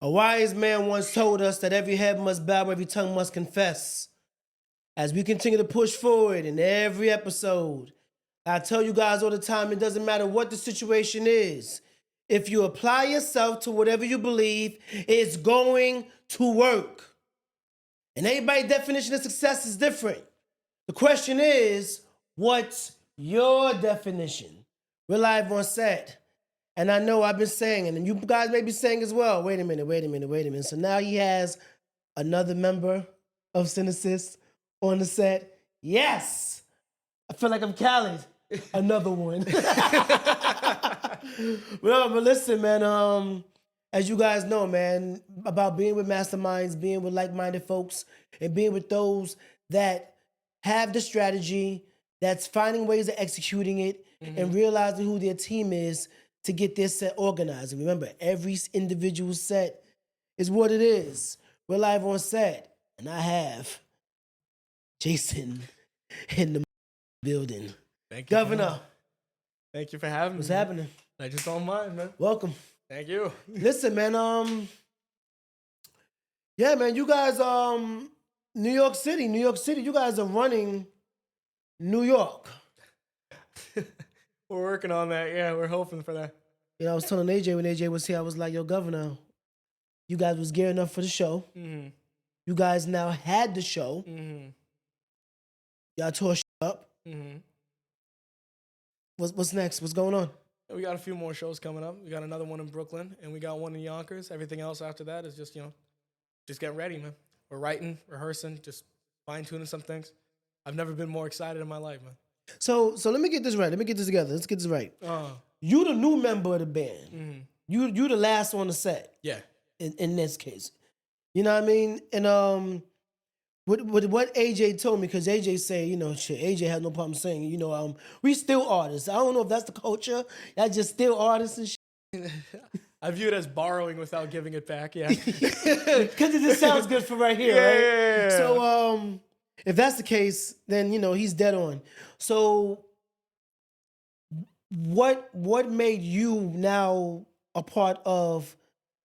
A wise man once told us that every head must bow, every tongue must confess. As we continue to push forward in every episode, I tell you guys all the time, it doesn't matter what the situation is. If you apply yourself to whatever you believe, it's going to work. And everybody's definition of success is different. The question is, what's your definition? We're live on set. And I know I've been saying, and you guys may be saying as well, wait a minute. So now he has another member of Sinicyst on the set. Yes! I feel like I'm Khaled. Another one. But listen, man, as you guys know, man, about being with masterminds, being with like-minded folks, and being with those that have the strategy, that's finding ways of executing it, and realizing who their team is to get their set organized. And remember, every individual set is what it is. We're live on set, and I have Jason in the building. Thank you, Governor. Thank you for having me. What's happening? I just don't mind, man. Welcome. Thank you. Listen, man, yeah, man, you guys, New York City, you guys are running New York. We're working on that. Yeah, we're hoping for that. You know, I was telling AJ when AJ was here, I was like, yo, Governor, you guys was gearing up for the show. Mm-hmm. You guys now had the show. Mm-hmm. Y'all tore shit up. Mm-hmm. What's next? What's going on? We got a few more shows coming up. We got another one in Brooklyn, and we got one in Yonkers. Everything else after that is just, just getting ready, man. We're writing, rehearsing, just fine-tuning some things. I've never been more excited in my life, man. So let me get this right. Let me get this together. Let's get this right. You the new member of the band. Mm-hmm. You the last on the set. Yeah. In this case. You know what I mean? And what AJ told me, because AJ say, shit, AJ had no problem saying, we still artists. I don't know if that's the culture. Y'all just still artists and shit. I view it as borrowing without giving it back, yeah. Because it just sounds good for right here, right? Yeah. So if that's the case, then, he's dead on. So what made you now a part of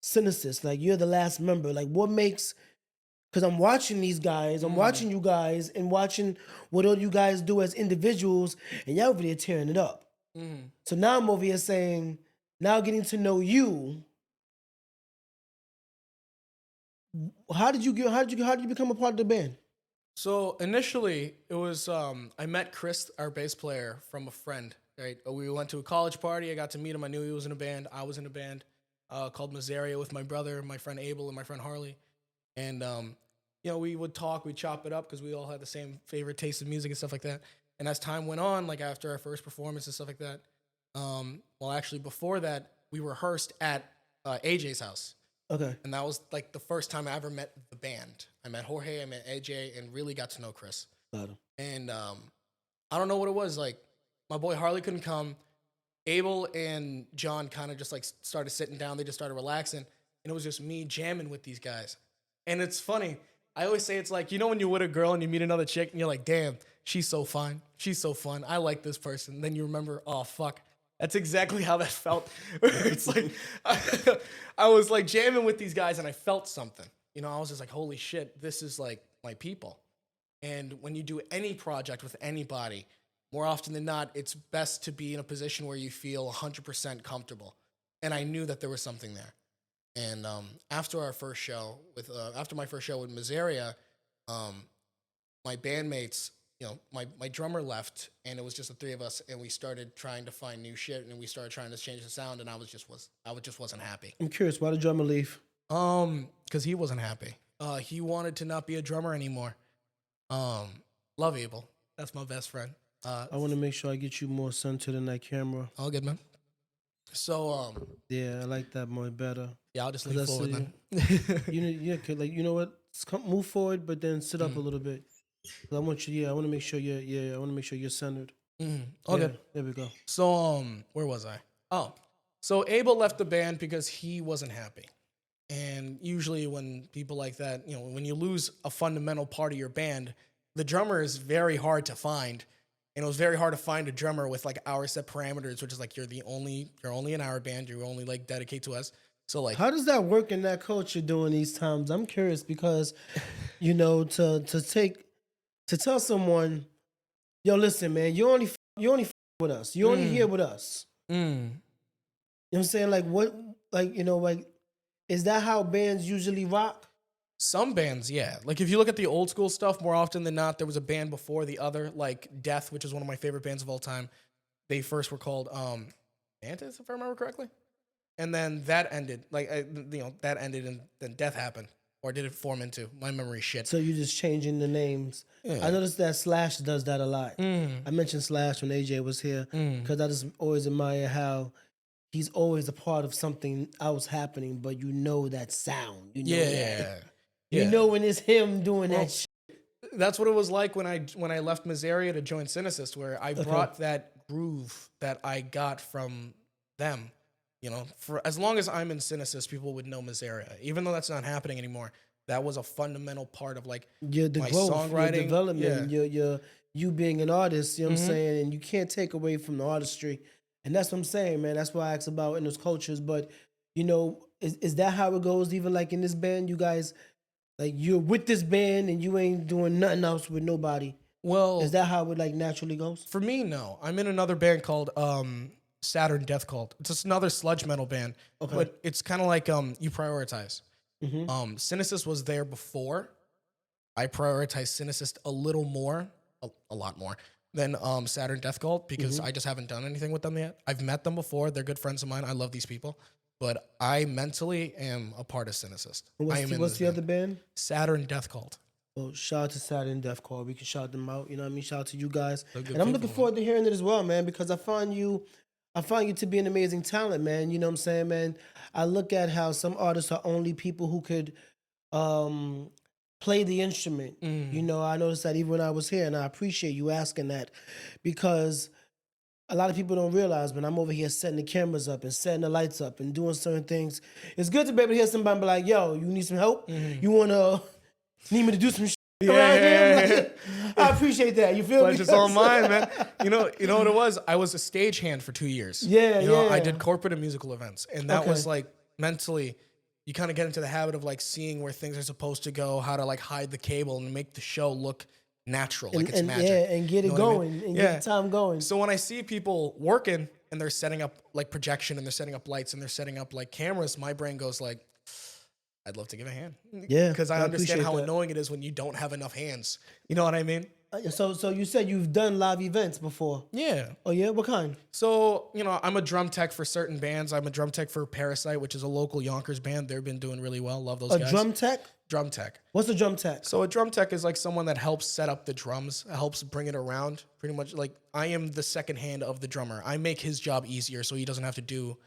Sinicyst? Like, you're the last member. Like, what makes... Because I'm watching these guys, I'm watching you guys, and watching what all you guys do as individuals, and y'all over there tearing it up. So now I'm over here saying, now getting to know you, how did you become a part of the band? So initially, it was I met Chris, our bass player, from a friend. Right, we went to a college party. I got to meet him. I knew he was in a band. I was in a band called Mazaria with my brother, my friend Abel, and my friend Harley. And, we would talk, we'd chop it up because we all had the same favorite taste of music and stuff like that. And as time went on, like after our first performance and stuff like that, actually before that, we rehearsed at AJ's house. Okay. And that was like the first time I ever met the band. I met Jorge, I met AJ, and really got to know Chris. Got him. And I don't know what it was. Like, my boy Harley couldn't come. Abel and John kind of just like started sitting down. They just started relaxing. And it was just me jamming with these guys. And it's funny. I always say it's like, when you're with a girl and you meet another chick and you're like, damn, she's so fine. She's so fun. I like this person. And then you remember, oh, fuck. That's exactly how that felt. It's like, I was like jamming with these guys and I felt something. I was just like, holy shit, this is like my people. And when you do any project with anybody, more often than not, it's best to be in a position where you feel 100% comfortable. And I knew that there was something there. And after my first show with Mazaria, my bandmates, my drummer left, and it was just the three of us, and we started trying to find new shit, and we started trying to change the sound, and I just wasn't happy. I'm curious, why did the drummer leave? Because he wasn't happy. He wanted to not be a drummer anymore. Love Abel. That's my best friend. I want to make sure I get you more centered in that camera. All good, man. So, yeah, I like that more better. Yeah, I'll just lean forward then. You know what? Move forward, but then sit up a little bit. I want to make sure you're centered. Okay. There we go. So, where was I? Oh, so Abel left the band because he wasn't happy. And usually when people like that, when you lose a fundamental part of your band, the drummer is very hard to find. And it was very hard to find a drummer with like our set parameters, which is like you're only in our band, you only like dedicate to us. So like, How does that work in that culture during these times? I'm curious because, you know, to tell someone, yo, listen, man, you only with us. You only here mm, with us. mm. You know what I'm saying? Like what like, like is that how bands usually rock? Some bands, yeah. Like if you look at the old school stuff, more often than not, there was a band before the other, like Death, which is one of my favorite bands of all time. They first were called Mantis, if I remember correctly. And then that ended, that ended, and then Death happened, or did it form into? My memory shit. So you just changing the names. I Yeah. noticed that Slash does that a lot. Mm, I mentioned Slash when AJ was here mm. because I just always admire how he's always a part of something else happening, but you know that sound. You know that. Yeah, You yeah. know when it's him doing that Well, shit. that's what it was like when I left Miseria to join Sinicyst, where I Okay. brought that groove that I got from them. You know, for as long as I'm in Sinicyst, people would know Miseria. Even though that's not happening anymore, that was a fundamental part of like The my growth, your songwriting. Yeah. development, your you being an artist, you know what I'm Mm-hmm. saying? And you can't take away from the artistry. And that's what I'm saying, man. That's why I asked about in those cultures. But is that how it goes? Even like in this band, you guys like you're with this band and you ain't doing nothing else with nobody. Is Well, that how it like naturally goes? for me, no. I'm in another band called Saturn Death Cult. It's just another sludge metal band, Okay. but it's kind of like you prioritize. Mm-hmm. Sinicyst was there before. I prioritize Sinicyst a little more, a lot more than Saturn Death Cult because Mm-hmm. I just haven't done anything with them yet. I've met them before; they're good friends of mine. I love these people, but I mentally am a part of Sinicyst. I am in What's this the band. other band? Saturn Death Cult. Well, shout out to Saturn Death Core. We can shout them out. You know what I mean? Shout out to you guys. They're good And I'm looking people, man. forward to hearing it as well, man, because I find you to be an amazing talent, man. You know what I'm saying, man? I look at how some artists are only people who could um play the instrument. You Mm. know, I noticed that even when I was here, and I appreciate you asking that because a lot of people don't realize when I'm over here setting the cameras up and setting the lights up and doing certain things, it's good to be able to hear somebody be like, yo, you need some help? Mm-hmm. You wanna need me to do some shit Yeah, around here? yeah, yeah, Like, I appreciate that. You feel me? Pleasure's all mine, man. You know what it was? I was a stagehand for 2 years. Yeah, You know, I yeah. did corporate and musical events, and that Okay. was like mentally, you kind of get into the habit of like seeing where things are supposed to go, how to like hide the cable and make the show look natural, like it's magic. Yeah, and get You it know what I mean? going and Yeah. get the time going. So when I see people working and they're setting up like projection and they're setting up lights and they're setting up like cameras, my brain goes like, I'd love to give a hand. Yeah, Because I I understand appreciate how that. annoying it is when you don't have enough hands. You know what I mean? So you said you've done live events before. Yeah. Oh yeah, what kind? So, I'm a drum tech for certain bands. I'm a drum tech for Parasite, which is a local Yonkers band. They've been doing really well. Love those A guys. drum tech? Drum tech. What's a drum tech? So a drum tech is like someone that helps set up the drums, helps bring it around. Pretty much like I am the second hand of the drummer. I make his job easier so he doesn't have to do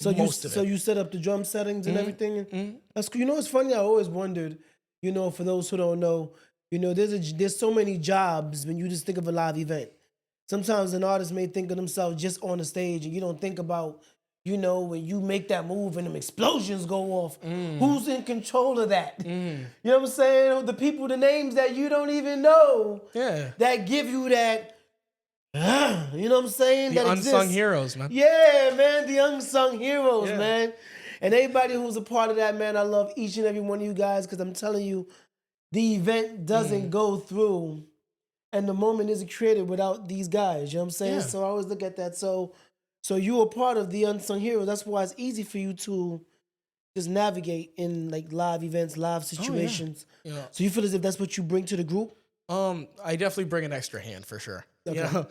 most of it. You set up the drum settings and everything. That's cool. You know, it's funny. I always wondered. For those who don't know, there's so many jobs when you just think of a live event. Sometimes an artist may think of themselves just on the stage, and you don't think about, when you make that move and them explosions go off. Who's in control of that? You know what I'm saying? The people, the names that you don't even know. Yeah. That give you that. You know what I'm saying? The that unsung exists. heroes, man. Yeah, man, the unsung heroes, Yeah. man. And everybody who's a part of that, man, I love each and every one of you guys because I'm telling you, the event doesn't go through and the moment isn't created without these guys. You know what I'm saying? Yeah. So I always look at that. So you're a part of the unsung heroes. That's why it's easy for you to just navigate in like live events, live situations. Yeah. So you feel as if that's what you bring to the group? I definitely bring an extra hand for sure. Okay.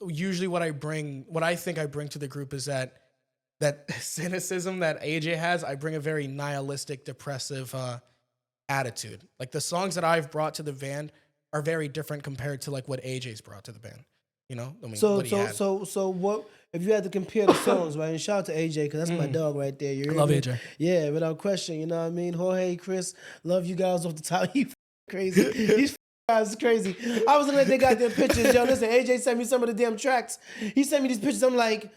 Usually what I think I bring to the group is that cynicism that AJ has. I bring a very nihilistic, depressive attitude. Like the songs that I've brought to the band are very different compared to like what AJ's brought to the band. So what if you had to compare the songs, right? And shout out to AJ because that's my dog right there. You love hear me? AJ. Yeah, without question. You know what I mean? Jorge, Chris, love you guys off the top. You crazy. These guys is crazy. I was looking at their goddamn pictures. Yo, listen, AJ sent me some of the damn tracks. He sent me these pictures. I'm like,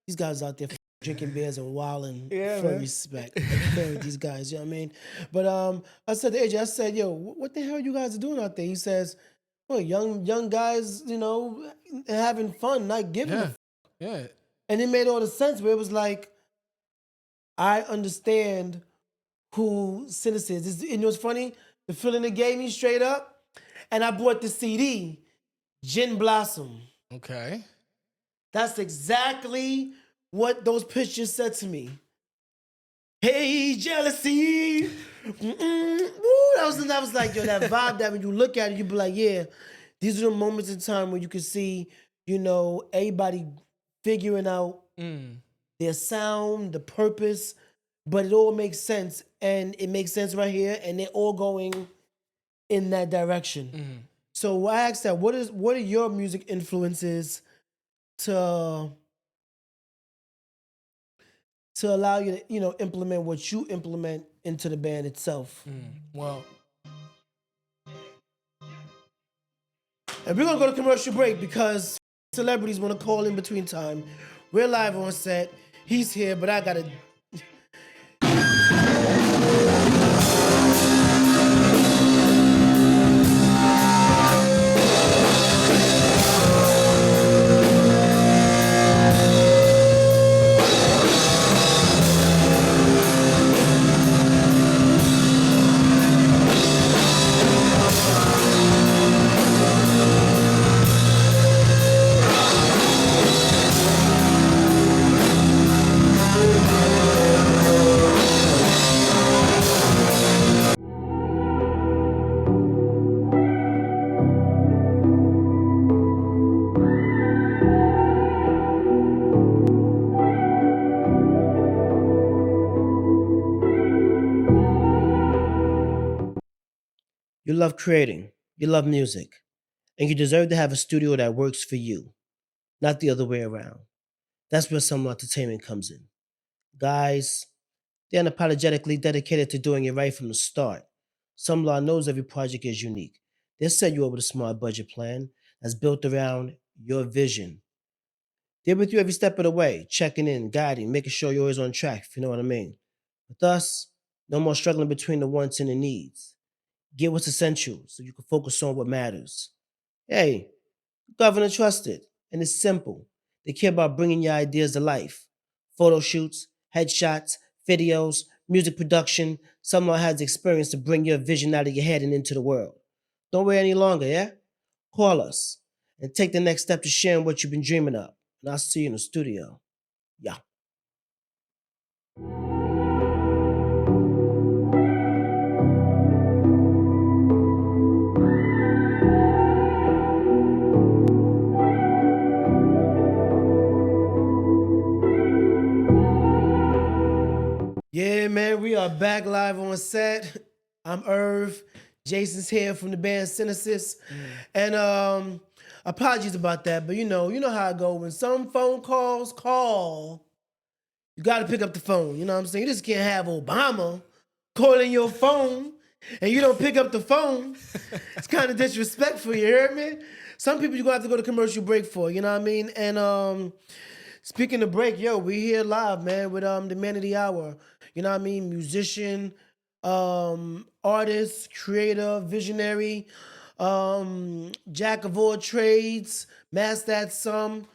these guys out there drinking beers and wilding for man. respect. Like, these guys, you know what I mean? But I said to AJ, I said, yo, what the hell you guys are doing out there? He says, well, young guys, having fun, not giving a Yeah. And it made all the sense where it was like, I understand who Sinicyst is. And you know what's funny? The feeling it gave me straight up. And I bought the CD, Gin Blossom. Okay. That's exactly what those pictures said to me. Hey, jealousy. Woo, that was like, yo, that vibe that when you look at it, you be like, yeah, these are the moments in time where you can see, you know, everybody figuring out their sound, the purpose, but it all makes sense. And it makes sense right here, and they're all going in that direction. So I asked that, what are your music influences to allow you to, you know, implement what you implement into the band itself? Well, And we're gonna go to commercial break because celebrities want to call in between time. We're live on set. He's here, but I gotta. You love creating, you love music, and you deserve to have a studio that works for you, not the other way around. That's where Summer Entertainment comes in. Guys, they're unapologetically dedicated to doing it right from the start. Some Law knows every project is unique. They'll set you up with a smart budget plan that's built around your vision. They're with you every step of the way, checking in, guiding, making sure you're always on track, if you know what I mean. With us, no more struggling between the wants and the needs. Get what's essential so you can focus on what matters. Hey, Governor trusted, and it's simple. They care about bringing your ideas to life. Photo shoots, headshots, videos, music production. Someone has the experience to bring your vision out of your head and into the world. Don't wait any longer, yeah? Call us and take the next step to sharing what you've been dreaming of. And I'll see you in the studio. Yeah. Yeah, man, we are back live on set. I'm Irv. Jason's here from the band Sinicyst. And apologies about that, but you know how it go. When some phone calls call, you gotta pick up the phone. You know what I'm saying? You just can't have Obama calling your phone and you don't pick up the phone. It's kind of disrespectful, you hear me? Some people you're gonna have to go to commercial break for, you know what I mean? And speaking of break, yo, we here live, man, with the man of the hour. You know what I mean? Musician, artist, creator, visionary, jack of all trades, master at some.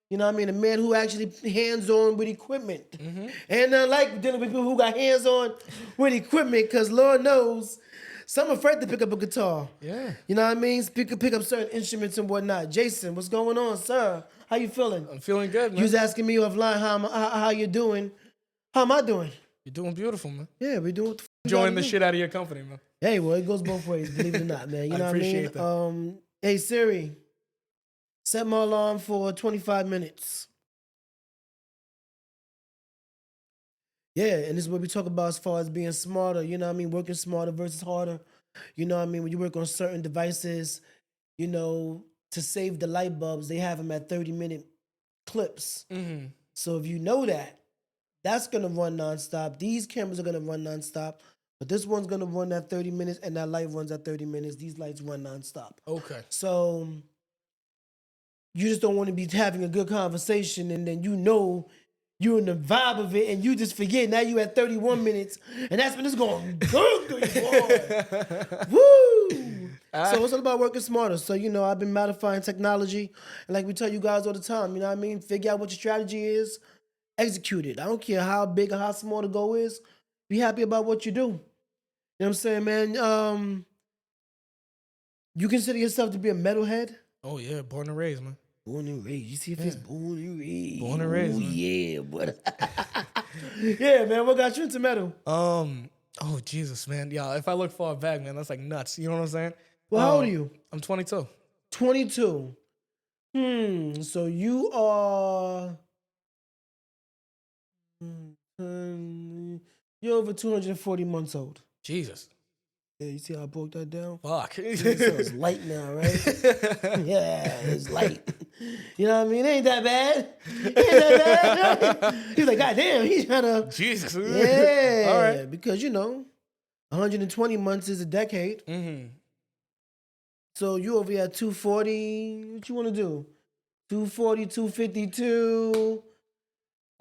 You know what I mean? A man who actually hands-on with equipment. And like dealing with people who got hands-on with equipment, because Lord knows, some afraid to pick up a guitar. Yeah. You know what I mean? Pick up certain instruments and whatnot. Jason, what's going on, sir? How you feeling? I'm feeling good, man. You was asking me offline how you doing. How am I doing? You're doing beautiful, man. Yeah, we doing what the f- we Enjoying gotta the do. shit out of your company, man. Hey, well, it goes both ways, believe it or not, man. You I know appreciate what I mean? Hey Siri, set my alarm for 25 minutes. Yeah, and this is what we talk about as far as being smarter, you know what I mean? Working smarter versus harder. You know what I mean? When you work on certain devices, you know, to save the light bulbs, they have them at 30-minute clips. So if you know that, that's gonna run nonstop. These cameras are gonna run nonstop, but this one's gonna run at 30 minutes, and that light runs at 30 minutes. These lights run nonstop. Okay. So you just don't want to be having a good conversation, and then you know you're in the vibe of it, and you just forget. Now you at 31 minutes, and that's when it's going good, boy. Woo! So it's all about working smarter. So, you know, I've been modifying technology, and like we tell you guys all the time, you know what I mean? Figure out what your strategy is, execute it. I don't care how big or how small the goal is. Be happy about what you do. You know what I'm saying, man? You consider yourself to be a metalhead? Oh yeah, born and raised, man. Born and raised. You see if it's born and raised. Born and raised, Ooh, man. yeah, but yeah, man. What got you into metal? Oh Jesus, man. Yeah, if I look far back, man, that's like nuts. You know what I'm saying? Well, how old are you? I'm 22. 22. So you are you're over 240 months old. Jesus. Yeah, you see how I broke that down? Fuck. So it's light now, right? Yeah, it's light. You know what I mean? Ain't that bad. Ain't that bad. He's like, God damn, he's trying to. Jesus. Yeah. All right. Because, 120 months is a decade. Mm-hmm. So you over here at 240. What you want to do? 240, 252,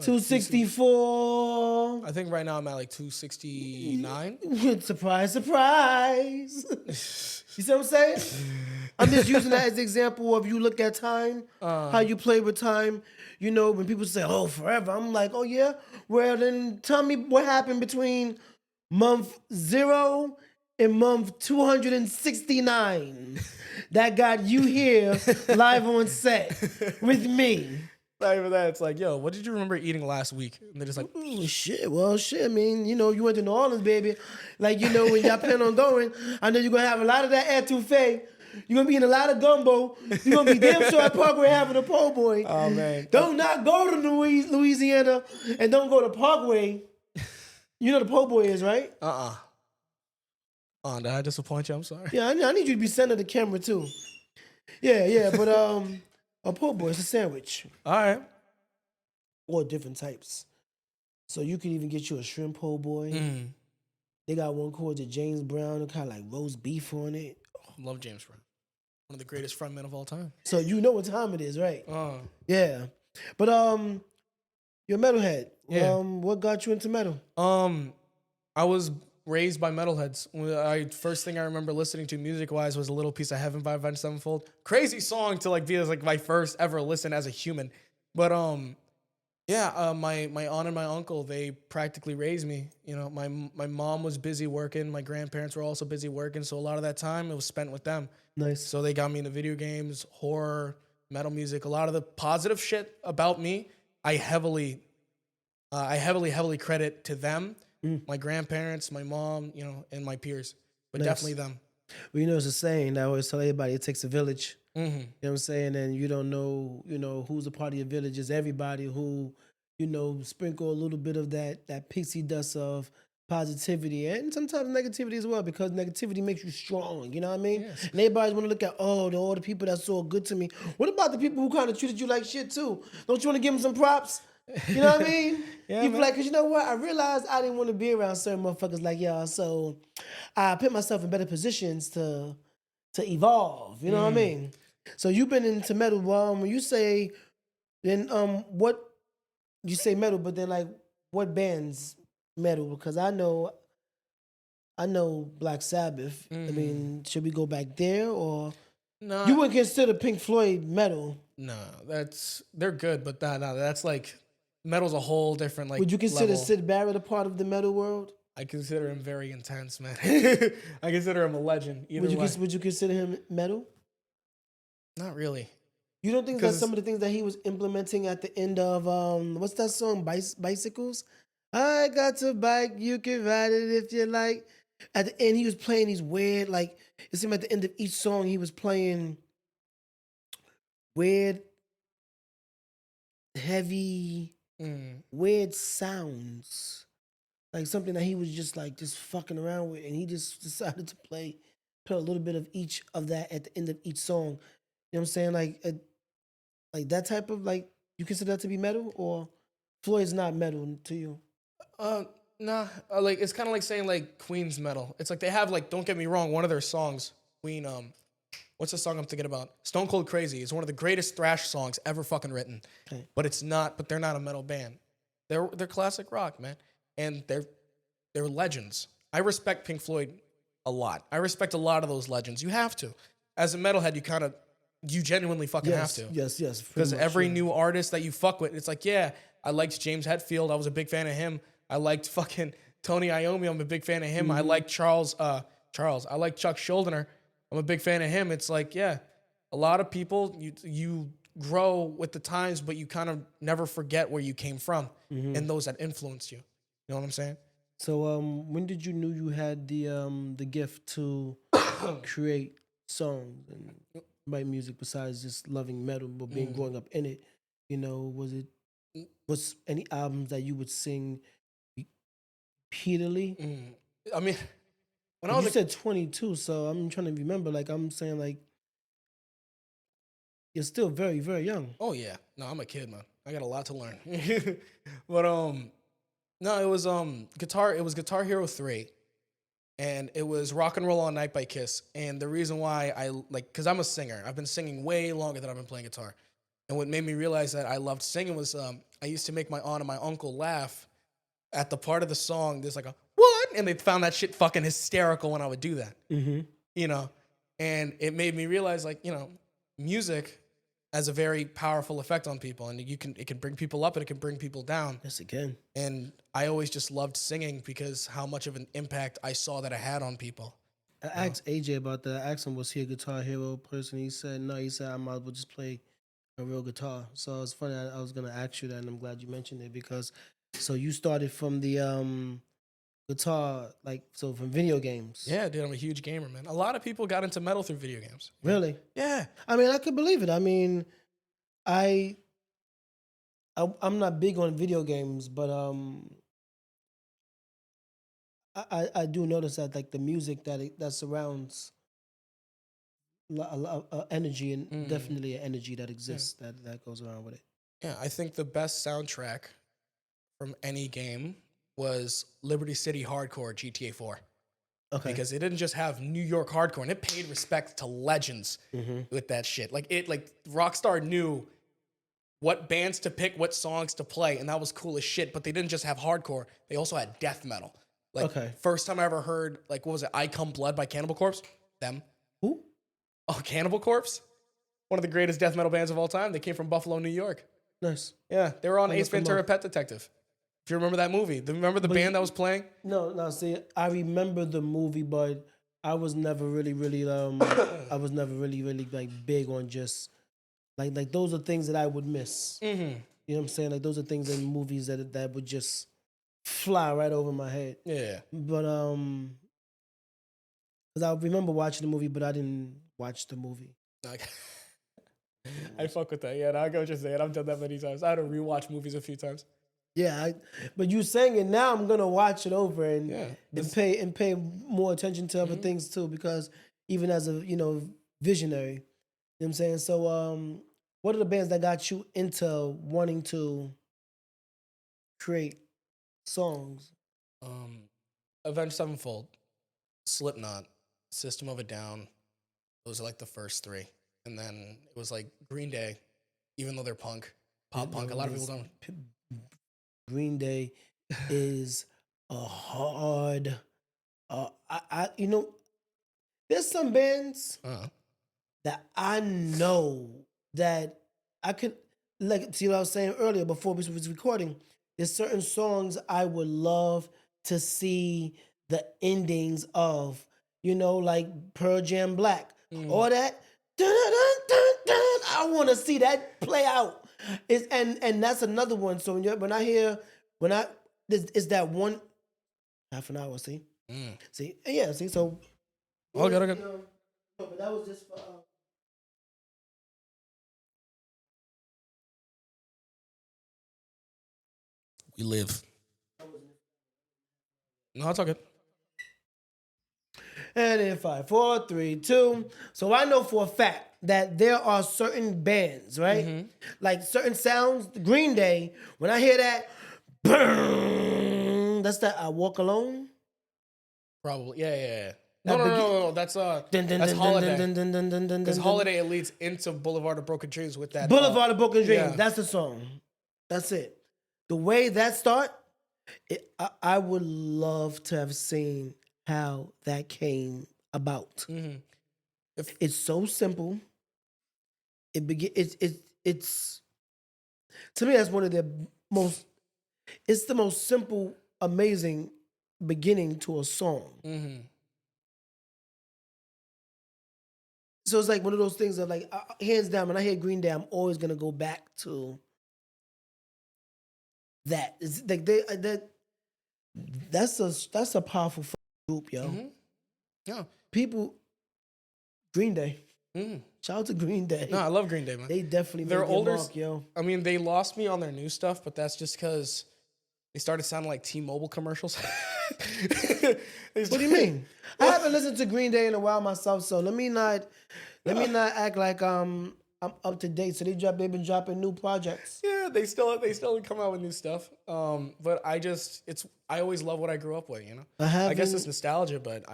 264. I think right now I'm at like 269. Surprise, surprise. You see what I'm saying? I'm just using that as an example of you look at time, how you play with time. When people say, oh, forever, I'm like, oh, yeah? Well, then tell me what happened between month 0 and month 269 that got you here live on set with me. Not even that. It's like, yo, what did you remember eating last week? And they're just like, Shit. Well, shit. I mean, you went to New Orleans, baby. Like, when y'all plan on going, I know you're going to have a lot of that etouffee. You're going to be in a lot of gumbo. You're going to be damn sure at Parkway having a po' boy. oh, man. Don't not go to Louisiana and don't go to Parkway. You know the po' boy is, right? Oh, did I disappoint you? I'm sorry. Yeah, I need you to be sending the camera, too. Yeah, but a po' boy is a sandwich. All right. Or different types. So you can even get you a shrimp po' boy. Mm. They got one called the James Brown, kind of like roast beef on it. Oh, love James Brown. One of the greatest frontmen of all time. So you know what time it is, right? Yeah. But you're a metalhead. Yeah. What got you into metal? I was raised by metalheads. First thing I remember listening to music-wise was A Little Piece of Heaven by Avenged Sevenfold. Crazy song to be as my first ever listen as a human. But my aunt and my uncle, they practically raised me. My mom was busy working. My grandparents were also busy working. So a lot of that time it was spent with them. Nice. So they got me into video games, horror, metal music. A lot of the positive shit about me, I heavily credit to them. My grandparents, my mom, and my peers. But Nice. definitely them. Well, it's a saying that I always tell everybody, it takes a village. Mm-hmm. You know what I'm saying? And you don't know, who's a part of your village. It's everybody who, sprinkle a little bit of that pixie dust of positivity and sometimes negativity as well, because negativity makes you strong. You know what I mean? Yes. And everybody's want to look at, all the people that's so good to me. What about the people who kind of treated you like shit too? Don't you want to give them some props? You know what I mean? Yeah, you be man. like, because you know what? I realized I didn't want to be around certain motherfuckers like y'all, so I put myself in better positions to evolve. You know what I mean? So you've been into metal. When you say, then what you say metal, but then what bands metal? Because I know Black Sabbath. I mean, should we go back there, or No, you wouldn't consider Pink Floyd metal? no, they're good, but no, that's metal's a whole different Would you consider level. Sid Barrett a part of the metal world? I consider him very intense, man. I consider him a legend. Either way. Would you consider him metal? Not really. You don't think that 'Cause some of the things that he was implementing at the end of what's that song? Bicycles? I got a bike, you can ride it if you like. At the end, he was playing these weird, it seemed at the end of each song he was playing weird, heavy, weird sounds. Like something that he was just fucking around with, and he just decided to play a little bit of each of that at the end of each song. You know what I'm saying? Like that type of you consider that to be metal, or Floyd's not metal to you? Nah. It's kind of like saying Queen's metal. It's they have don't get me wrong, one of their songs, Queen. What's the song I'm thinking about? Stone Cold Crazy is one of the greatest thrash songs ever fucking written. Okay. But it's not. But they're not a metal band. They're classic rock, man, and they're legends. I respect Pink Floyd a lot. I respect a lot of those legends. You have to. As a metalhead, you kind of you genuinely fucking have to. Yes. Pretty Because much, every yeah. new artist that you fuck with, it's like, yeah, I liked James Hetfield. I was a big fan of him. I liked fucking Tony Iommi. I'm a big fan of him. I like Charles. I like Chuck Schuldiner. I'm a big fan of him. It's like, yeah, a lot of people, you grow with the times, but you kind of never forget where you came from and those that influenced you. You know what I'm saying? So when did you knew you had the gift to create songs and write music besides just loving metal but being growing up in it? You know, was any albums that you would sing repeatedly? I mean, when I You was said 22, so I'm trying to remember. Like I'm saying, like you're still very, very young. oh yeah, no, I'm a kid, man. I got a lot to learn. But no, it was Guitar. It was Guitar Hero 3, and it was Rock and Roll All Night by Kiss. And the reason why I like, because I'm a singer. I've been singing way longer than I've been playing guitar. And what made me realize that I loved singing was I used to make my aunt and my uncle laugh at the part of the song. There's like a what, and they found that shit fucking hysterical when I would do that. You know, and it made me realize, like, you know, music has a very powerful effect on people, and it can bring people up and it can bring people down. Yes, again. And I always just loved singing because how much of an impact I saw that I had on people. I asked AJ about that. I asked him, was he a Guitar Hero person? He said no. He said I might as well just play a real guitar. So it's funny. I was gonna ask you that, and I'm glad you mentioned it because so you started from the guitar, like so from video games. Yeah, dude, I'm a huge gamer, man. A lot of people got into metal through video games. Really? Yeah. I mean, I could believe it. I mean, I'm not big on video games, but I do notice that like the music that surrounds a lot of energy and definitely an energy that exists that goes around with it. Yeah, I think the best soundtrack from any game was Liberty City Hardcore GTA 4. Okay. Because it didn't just have New York hardcore, and it paid respect to legends with that shit. Like Rockstar knew what bands to pick, what songs to play, and that was cool as shit. But they didn't just have hardcore; they also had death metal. Like first time I ever heard, like, what was it? I Come Blood by Cannibal Corpse. Them. Who? Oh, Cannibal Corpse. One of the greatest death metal bands of all time. They came from Buffalo, New York. Nice. Yeah, they were on I Ace looked them Ventura: up. Pet Detective. If you remember that movie, remember the band that was playing? No. See, I remember the movie, but I was never really I was never really like big on just like those are things that I would miss. You know what I'm saying? Like those are things in movies that would just fly right over my head. Yeah. But because I remember watching the movie, but I didn't watch the movie. Like, I fuck with that. Yeah, I get what you're saying. I've done that many times. I had to rewatch movies a few times. Yeah, but you saying it now, I'm gonna watch it over and pay more attention to other things too, because even as a visionary, you know what I'm saying. So what are the bands that got you into wanting to create songs? Avenged Sevenfold, Slipknot, System of a Down. Those are like the first three, and then it was like Green Day, even though they're punk, pop punk. A lot of people don't. Green Day is a hard. There's some bands that I know that I could like. See what I was saying earlier before we was recording. There's certain songs I would love to see the endings of. Like Pearl Jam Black or that. Dun, dun, dun, dun, I want to see that play out. And that's another one. So when I hear is that one half an hour? See, yeah. See, so Okay. but that was just for. We live. No, it's all good. And in 5, 4, 3, 2. So I know for a fact that there are certain bands, right? Like certain sounds. Green Day. When I hear that, that's that I Walk Alone. Probably, yeah. No. That's Holiday. Because Holiday, it leads into Boulevard of Broken Dreams with that. Boulevard of Broken Dreams. Yeah. That's the song. That's it. The way that start, I would love to have seen how that came about. It's so simple. it's to me that's one of the most. It's the most simple, amazing beginning to a song. Mm-hmm. So it's like one of those things that, like, hands down, when I hear Green Day, I'm always gonna go back to that. It's like that's a powerful group, yo. Mm-hmm. Yeah. People, Green Day. Mm. Shout out to Green Day. No, I love Green Day, man. They definitely They're made their older. mark, yo. I mean, they lost me on their new stuff, but that's just because they started sounding like T-Mobile commercials. What do you mean? I haven't listened to Green Day in a while myself, so let me not act like I'm up to date. So they've been dropping new projects. Yeah, they still come out with new stuff. But I always love what I grew up with, you know. I guess it's nostalgia, but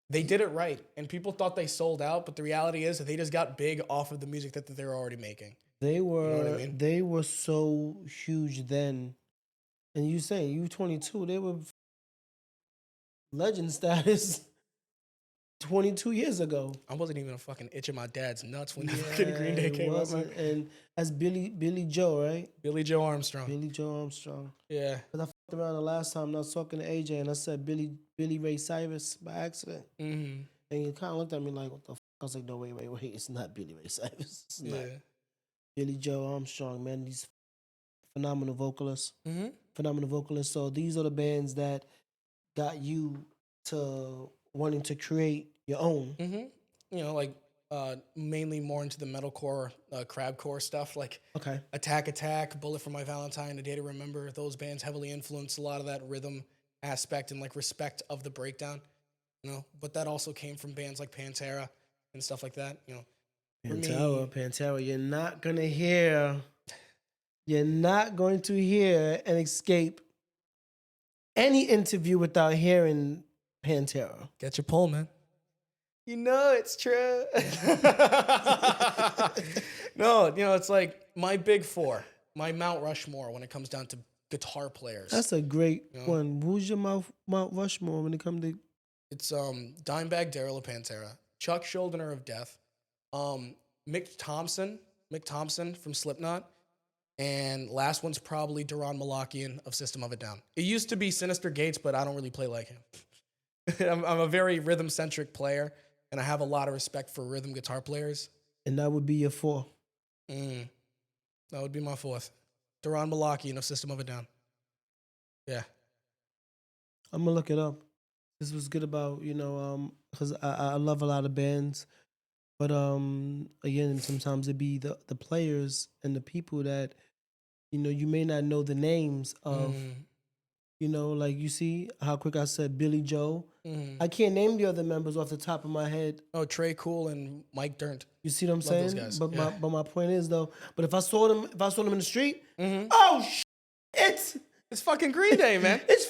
they did it right, and people thought they sold out, but the reality is that they just got big off of the music that they were already making. They were, you know what I mean? They were so huge then, and you say you 22, they were legend status 22 years ago. I wasn't even a fucking itch in my dad's nuts when the fucking Green Day came out, man. And that's Billy Joe, right? Billy Joe Armstrong. Billy Joe Armstrong. Yeah. Because I fucked around the last time and I was talking to AJ and I said Billy Ray Cyrus by accident. Mm-hmm. And he kind of looked at me like, what the fuck? I was like, no, wait. It's not Billy Ray Cyrus. It's not. Billy Joe Armstrong, man. These phenomenal vocalists. Mm-hmm. Phenomenal vocalists. So these are the bands that got you to wanting to create your own. Mm-hmm. You know, like mainly more into the metalcore, crabcore stuff, like Attack, Bullet for My Valentine, A Day to Remember. Those bands heavily influenced a lot of that rhythm aspect and like respect of the breakdown. You know, but that also came from bands like Pantera and stuff like that. You know, Pantera. You're not going to hear and escape any interview without hearing Pantera. Get your pull, man. You know it's true. No, you know, it's like my big four, my Mount Rushmore when it comes down to guitar players. That's a great one. Who's your Mount Rushmore when it comes to? It's Dimebag Darrell of Pantera, Chuck Schuldiner of Death, Mick Thompson from Slipknot, and last one's probably Duran Malakian of System of a Down. It used to be Sinister Gates, but I don't really play like him. I'm a very rhythm-centric player, and I have a lot of respect for rhythm guitar players. And that would be your four. That would be my fourth. Duran Malakian of System of a Down. Yeah. I'm going to look it up. This was good about, because I love a lot of bands. But again, sometimes it be the players and the people that, you may not know the names of. Like you see how quick I said Billy Joe. I can't name the other members off the top of my head. Oh, Trey Cool and Mike Dirnt. You see what I'm saying? Those guys. But my point is though, but if I saw them in the street, it's fucking Green Day, man. It's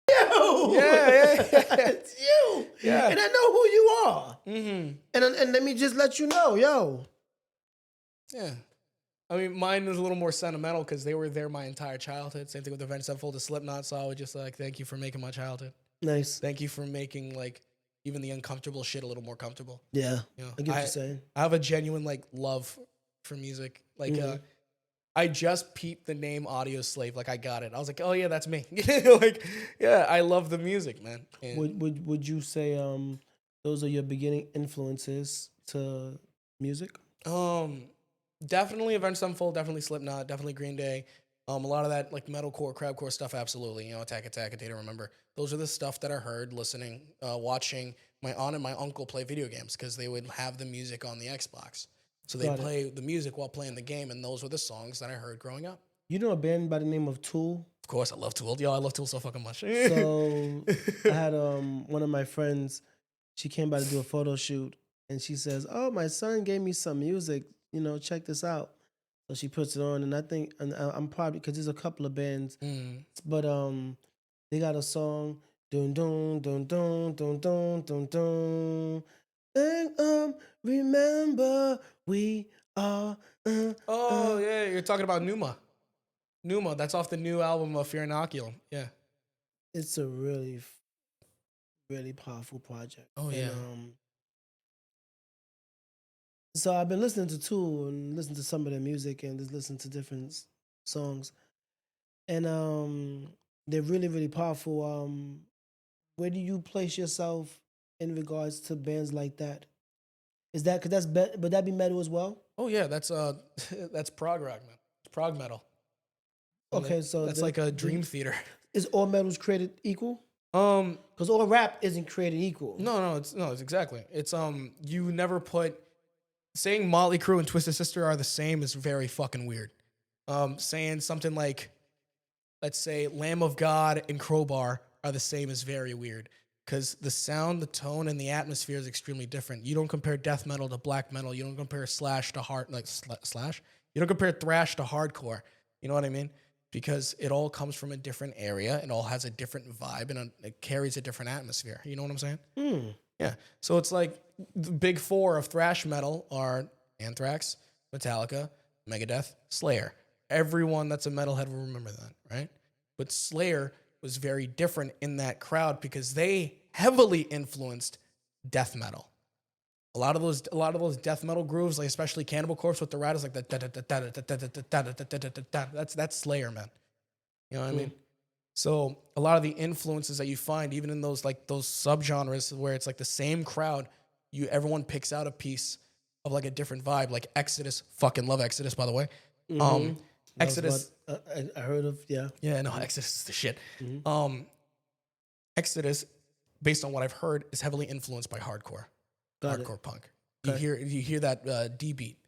you. Yeah. It's you. Yeah. And I know who you are. And let me just let you know, yo. Yeah. I mean, mine was a little more sentimental because they were there my entire childhood. Same thing with Avenged Sevenfold to Slipknot. So I would just like, thank you for making my childhood. Nice. Thank you for making like even the uncomfortable shit a little more comfortable. Yeah. I get what you're saying. I have a genuine like love for music. Like I just peeped the name Audio Slave. Like I got it. I was like, oh yeah, that's me. Like, yeah, I love the music, man. And would you say those are your beginning influences to music? Definitely Avenged Sevenfold, definitely Slipknot, definitely Green Day. A lot of that like metalcore, crabcore stuff, absolutely. Attack, A Day to Remember. Those are the stuff that I heard listening, watching my aunt and my uncle play video games because they would have the music on the Xbox. So they'd play the music while playing the game, and those were the songs that I heard growing up. You know a band by the name of Tool? Of course, I love Tool. Yo, I love Tool so fucking much. So I had one of my friends, she came by to do a photo shoot, and she says, oh, my son gave me some music. Check this out. So she puts it on, and I think, and I'm probably, because there's a couple of bands, but they got a song, dun dun dun dun dun dun dun dun, and remember we are. Yeah, you're talking about Numa. That's off the new album of Fear Inoculum. Yeah, it's a really, really powerful project. Oh yeah. So I've been listening to Tool and listening to some of their music and just listening to different songs, and they're really really powerful. Where do you place yourself in regards to bands like that? Is that because would that be metal as well? Oh yeah, that's that's prog rock, man. It's prog metal. And Okay, so that's like a dream theater. is all metals created equal? Um, Because all rap isn't created equal. it's exactly. It's you never put saying Motley Crue and Twisted Sister are the same is very fucking weird. Saying something like, let's say, Lamb of God and Crowbar are the same is very weird because the sound, the tone, and the atmosphere is extremely different. You don't compare death metal to black metal. You don't compare slash to hard slash. You don't compare thrash to hardcore. You know what I mean? Because it all comes from a different area. It all has a different vibe and it carries a different atmosphere. You know what I'm saying? Yeah. So it's like the big four of thrash metal are Anthrax, Metallica, Megadeth, Slayer. Everyone that's a metalhead will remember that, right? But Slayer was very different in that crowd because they heavily influenced death metal. A lot of those death metal grooves, like especially Cannibal Corpse with the rat is like that's Slayer, man. You know what I mean? So a lot of the influences that you find, even in those those subgenres where it's like the same crowd, everyone picks out a piece of like a different vibe. Like Exodus, fucking love Exodus, by the way. Exodus, I heard of yeah, no, Exodus is the shit. Exodus, based on what I've heard, is heavily influenced by hardcore punk. Okay. You hear that D beat.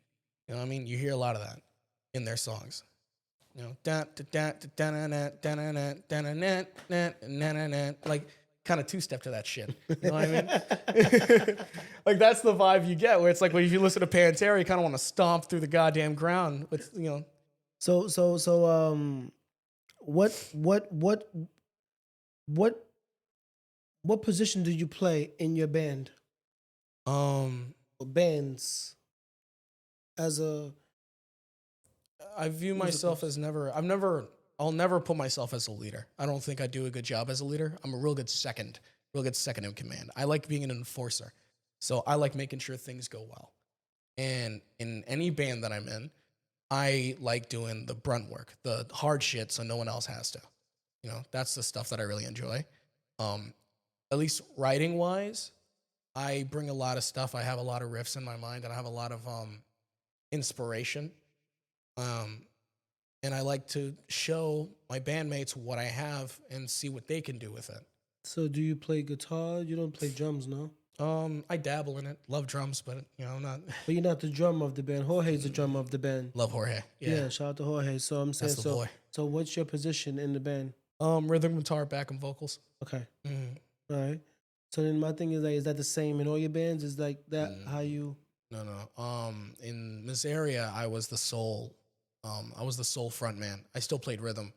You know what I mean? You hear a lot of that in their songs. You know, like kind of two-step to that shit. You know what I mean? Like that's the vibe you get where it's like when you listen to Pantera, you kind of want to stomp through the goddamn ground with, you know. So what position do you play in your band or bands as a I view myself as I'll never put myself as a leader. I don't think I do a good job as a leader. I'm a real good second in command. I like being an enforcer. So I like making sure things go well. And in any band that I'm in, I like doing the brunt work, the hard shit so no one else has to. You know, that's the stuff that I really enjoy. At least writing wise, I bring a lot of stuff. I have a lot of riffs in my mind and I have a lot of inspiration. And I like to show my bandmates what I have and see what they can do with it. So do you play guitar? You don't play drums, no? I dabble in it. Love drums, but you know, I'm not. But you're not the drummer of the band. Jorge's the drummer of the band. Love Jorge. Yeah, shout out to Jorge. So I'm saying, That's the boy. So what's your position in the band? Rhythm guitar, backing vocals. Okay. All right. So then my thing is like, is that the same in all your bands? Is like that how you? No. In this area, I was the sole front man. I still played rhythm.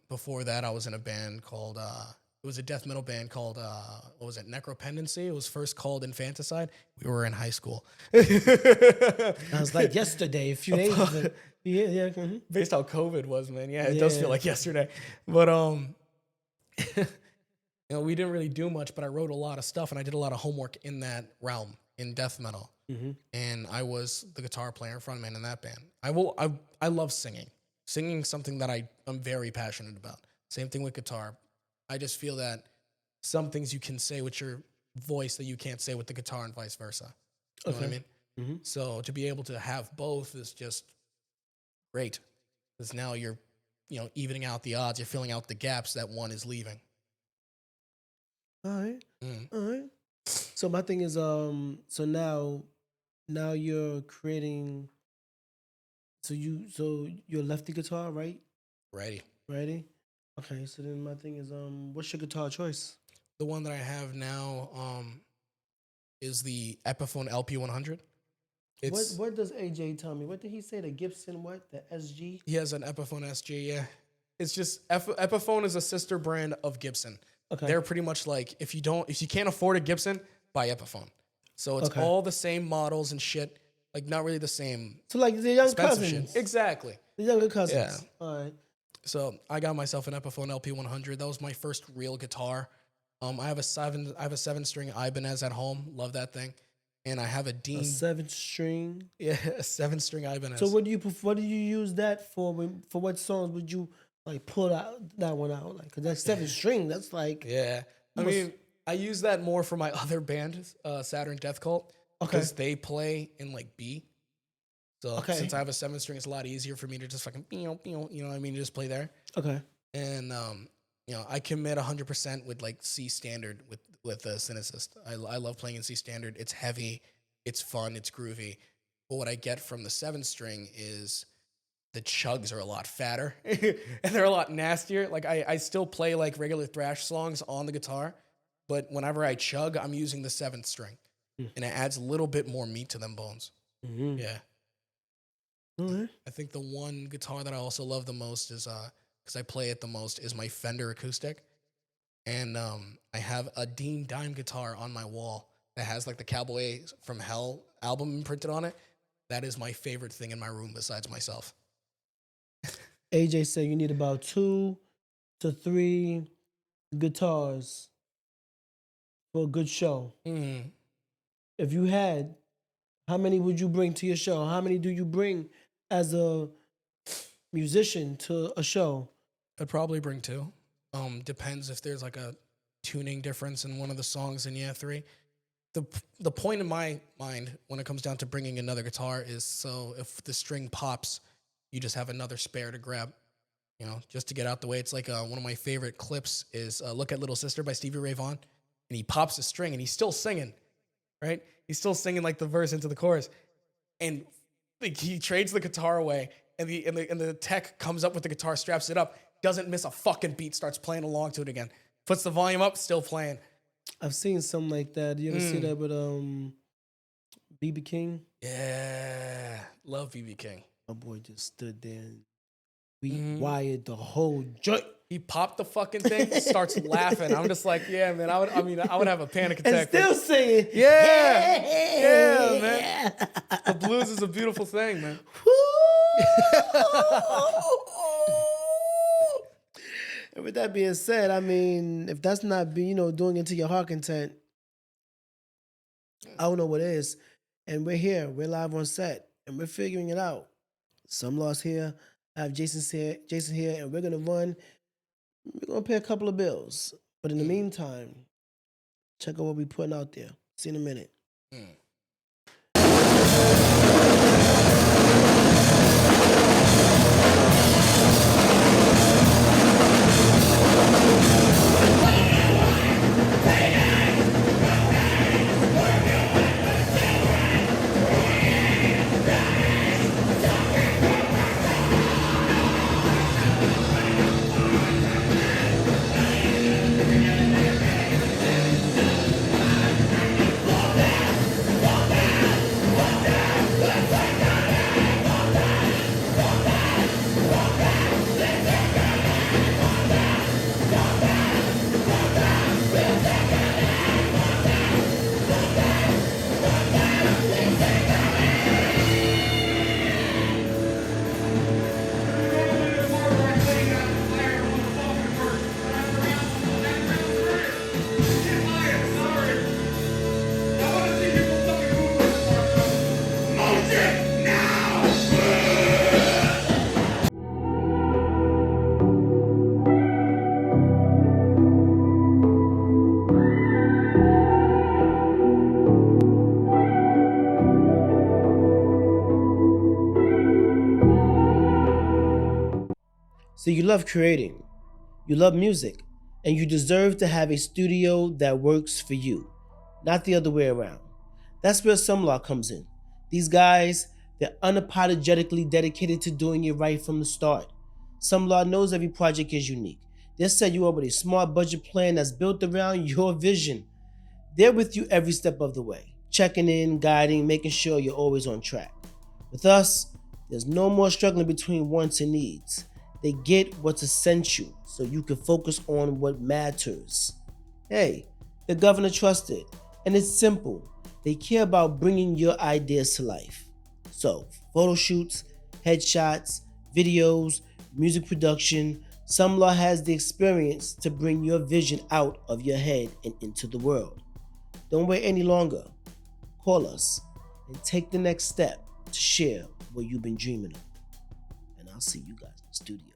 Before that, I was in a band called it was a death metal band called what was it? Necropendency. It was first called Infanticide. We were in high school. I was like yesterday, a few days ago. Yeah. Based how COVID was, man. Yeah, it does feel like yesterday. But you know, we didn't really do much, but I wrote a lot of stuff and I did a lot of homework in that realm in death metal. And I was the guitar player, frontman in that band. I love singing. Singing is something that I'm very passionate about. Same thing with guitar. I just feel that some things you can say with your voice that you can't say with the guitar and vice versa. You know what I mean? So to be able to have both is just great. Because now you're, you know, evening out the odds. You're filling out the gaps that one is leaving. All right. All right. So my thing is, so now you're creating. So you're lefty guitar, right? Righty. Okay. So then my thing is, what's your guitar choice? The one that I have now, is the Epiphone LP100. What does AJ tell me? What did he say? The Gibson, what? The SG? He has an Epiphone SG, yeah. It's just Epiphone is a sister brand of Gibson. Okay. They're pretty much like if you can't afford a Gibson, buy Epiphone. So it's all the same models and shit, like not really the same. So like the young cousins. Shit. Exactly. The younger cousins. Yeah. All right. So I got myself an Epiphone LP100. That was my first real guitar. I have a 7-string Ibanez at home. Love that thing. and I have a A Dean, 7th string. yeah, a 7-string Ibanez. So what do you use that for? For what songs would you like pull that one out? Like, cause that's 7th string. That's like Yeah, I mean, I use that more for my other band, Saturn Death Cult, okay, because they play in like B. So okay, since I have a 7th string, it's a lot easier for me to just fucking, you know what I mean, just play there. okay. And I commit 100% with like C standard with the Sinicyst. I love playing in C standard. It's heavy, it's fun, it's groovy. But what I get from the 7th string is the chugs are a lot fatter and they're a lot nastier. Like I still play like regular thrash songs on the guitar, but whenever I chug, I'm using the 7th string, and it adds a little bit more meat to them bones. Mm-hmm. Yeah. Mm-hmm. I think the one guitar that I also love the most is because I play it the most is my Fender acoustic, and I have a Dean Dime guitar on my wall that has like the Cowboy from Hell album imprinted on it. That is my favorite thing in my room besides myself. AJ said you need about 2 to 3 guitars for a good show. Mm. If you had, how many would you bring to your show? How many do you bring as a musician to a show? I'd probably bring 2. Depends if there's like a tuning difference in one of the songs, and 3. The point in my mind when it comes down to bringing another guitar is so if the string pops, you just have another spare to grab, just to get out the way. It's like one of my favorite clips is Look at Little Sister by Stevie Ray Vaughan, and he pops a string and he's still singing, right? He's still singing like the verse into the chorus, and like, he trades the guitar away, and the tech comes up with the guitar, straps it up, doesn't miss a fucking beat, starts playing along to it again, puts the volume up, still playing. I've seen something like that. You ever see that with BB King? Yeah, love BB King. My boy just stood there and we wired the whole joint. He popped the fucking thing, starts laughing. I'm just like, yeah, man. I would have a panic attack. And still singing. Yeah, man. The blues is a beautiful thing, man. And with that being said, I mean, if that's not doing it to your heart content, I don't know what is. And we're here. We're live on set, and we're figuring it out. Some lost here. I have Jason here, and we're gonna run. We're gonna pay a couple of bills, but in the meantime, check out what we're putting out there. See you in a minute. So you love creating, you love music, and you deserve to have a studio that works for you, not the other way around. That's where Sumlaw comes in. These guys, they're unapologetically dedicated to doing it right from the start. Sumlaw knows every project is unique. They'll set you up with a smart budget plan that's built around your vision. They're with you every step of the way, checking in, guiding, making sure you're always on track. With us, there's no more struggling between wants and needs. They get what's essential so you can focus on what matters. Hey, the governor trusted, and it's simple. They care about bringing your ideas to life. So, photo shoots, headshots, videos, music production, Sumlaw has the experience to bring your vision out of your head and into the world. Don't wait any longer. call us and take the next step to share what you've been dreaming of. And I'll see you guys in the studio.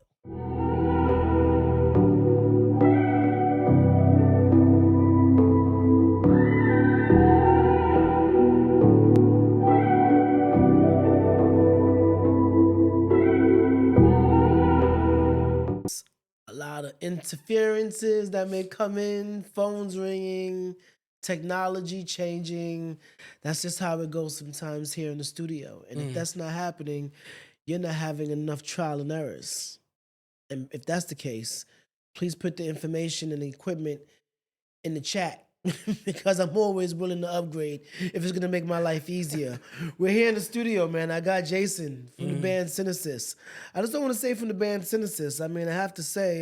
A lot of interferences that may come in, phones ringing, technology changing. That's just how it goes sometimes here in the studio. And if that's not happening, you're not having enough trial and errors. And if that's the case, please put the information and the equipment in the chat because I'm always willing to upgrade if it's going to make my life easier. We're here in the studio, man. I got Jason from the band Sinicyst. I just don't want to say from the band Sinicyst. I mean, I have to say,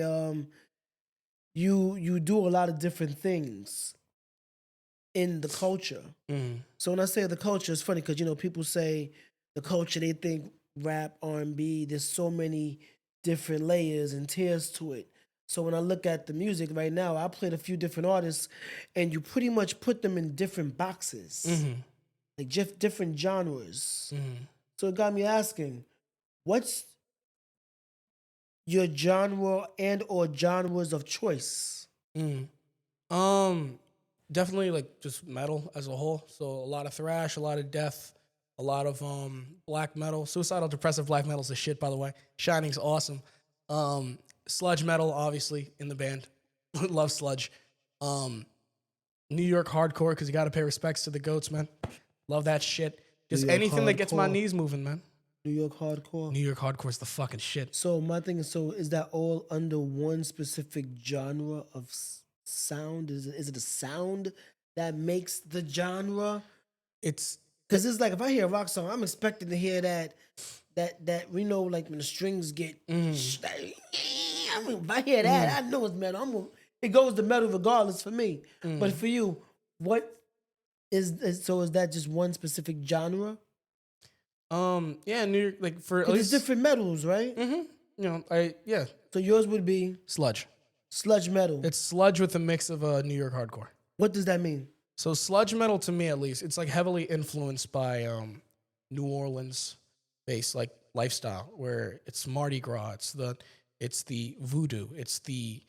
you do a lot of different things in the culture. So when I say the culture, it's funny because, people say the culture, they think rap, R&B, there's so many different layers and tiers to it. So when I look at the music right now, I played a few different artists, and you pretty much put them in different boxes, like different genres. So it got me asking, what's your genre and or genres of choice? Definitely like just metal as a whole. So a lot of thrash, a lot of death, a lot of black metal. Suicidal depressive black metal is the shit, by the way. Shining's awesome. Sludge metal, obviously, in the band. Love sludge. New York hardcore, because you got to pay respects to the goats, man. Love that shit. Just anything that gets my knees moving, man. New York hardcore. New York hardcore is the fucking shit. So my thing is, is that all under one specific genre of sound? Is it a sound that makes the genre? It's because it's like if I hear a rock song, I'm expecting to hear that like when the strings get. If I hear that, I know it's metal. It goes to metal regardless for me. But for you, what is that just one specific genre? Yeah, New York, like for at least different metals, right? Yeah. So yours would be sludge metal. It's sludge with a mix of New York hardcore. What does that mean? So sludge metal, to me at least, it's like heavily influenced by New Orleans based like lifestyle, where it's Mardi Gras, it's the voodoo, it's the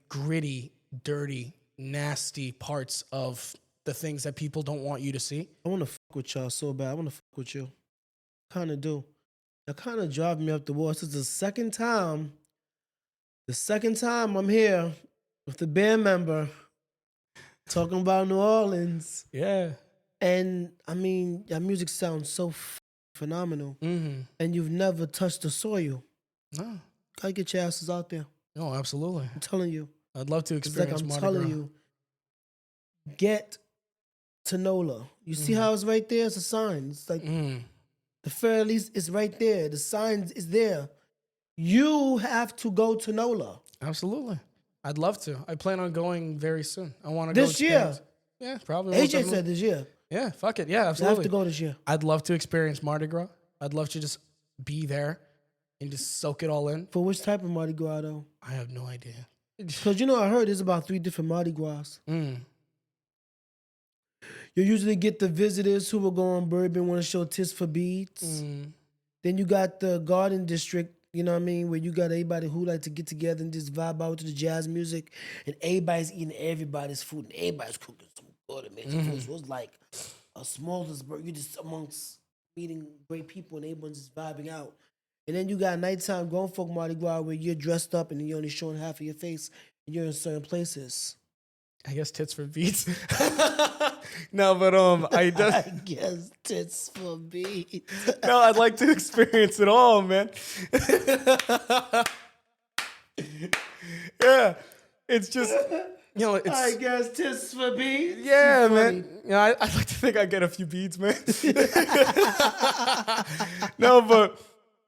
gritty, dirty, nasty parts of the things that people don't want you to see. I want to fuck with y'all so bad. I want to fuck with you. Kind of do. Y'all kind of drive me up the wall. This is the second time I'm here with the band member talking about New Orleans. Yeah. And I mean, your music sounds so phenomenal. And you've never touched the soil. No. Gotta get your asses out there. No, absolutely. I'm telling you. I'd love to experience Mardi Gras. Mardi Gras. You, get to NOLA. You see how it's right there? It's a sign. It's like the fair lease is right there. The sign is there. You have to go to NOLA. Absolutely. I'd love to. I plan on going very soon. I want to go this year. Yeah, probably. AJ said this year. Yeah, fuck it. Yeah, absolutely. You have to go this year. I'd love to experience Mardi Gras. I'd love to just be there and just soak it all in. For which type of Mardi Gras, though? I have no idea. Because, I heard there's about 3 different Mardi Gras. You usually get the visitors who will go on bourbon, want to show tits for beads. Then you got the Garden District, you know what I mean, where you got everybody who like to get together and just vibe out to the jazz music. And everybody's eating everybody's food. And everybody's cooking some good amazing food. So it's like a smorgasbord. You're just amongst meeting great people and everyone's just vibing out. And then you got nighttime grown folk Mardi Gras where you're dressed up and you're only showing half of your face and you're in certain places. I guess tits for beats. No, but I guess tits for beats. No, I'd like to experience it all, man. Yeah, it's just it's. I guess tits for beats. Yeah, man. I'd like to think I get a few beads, man. No, but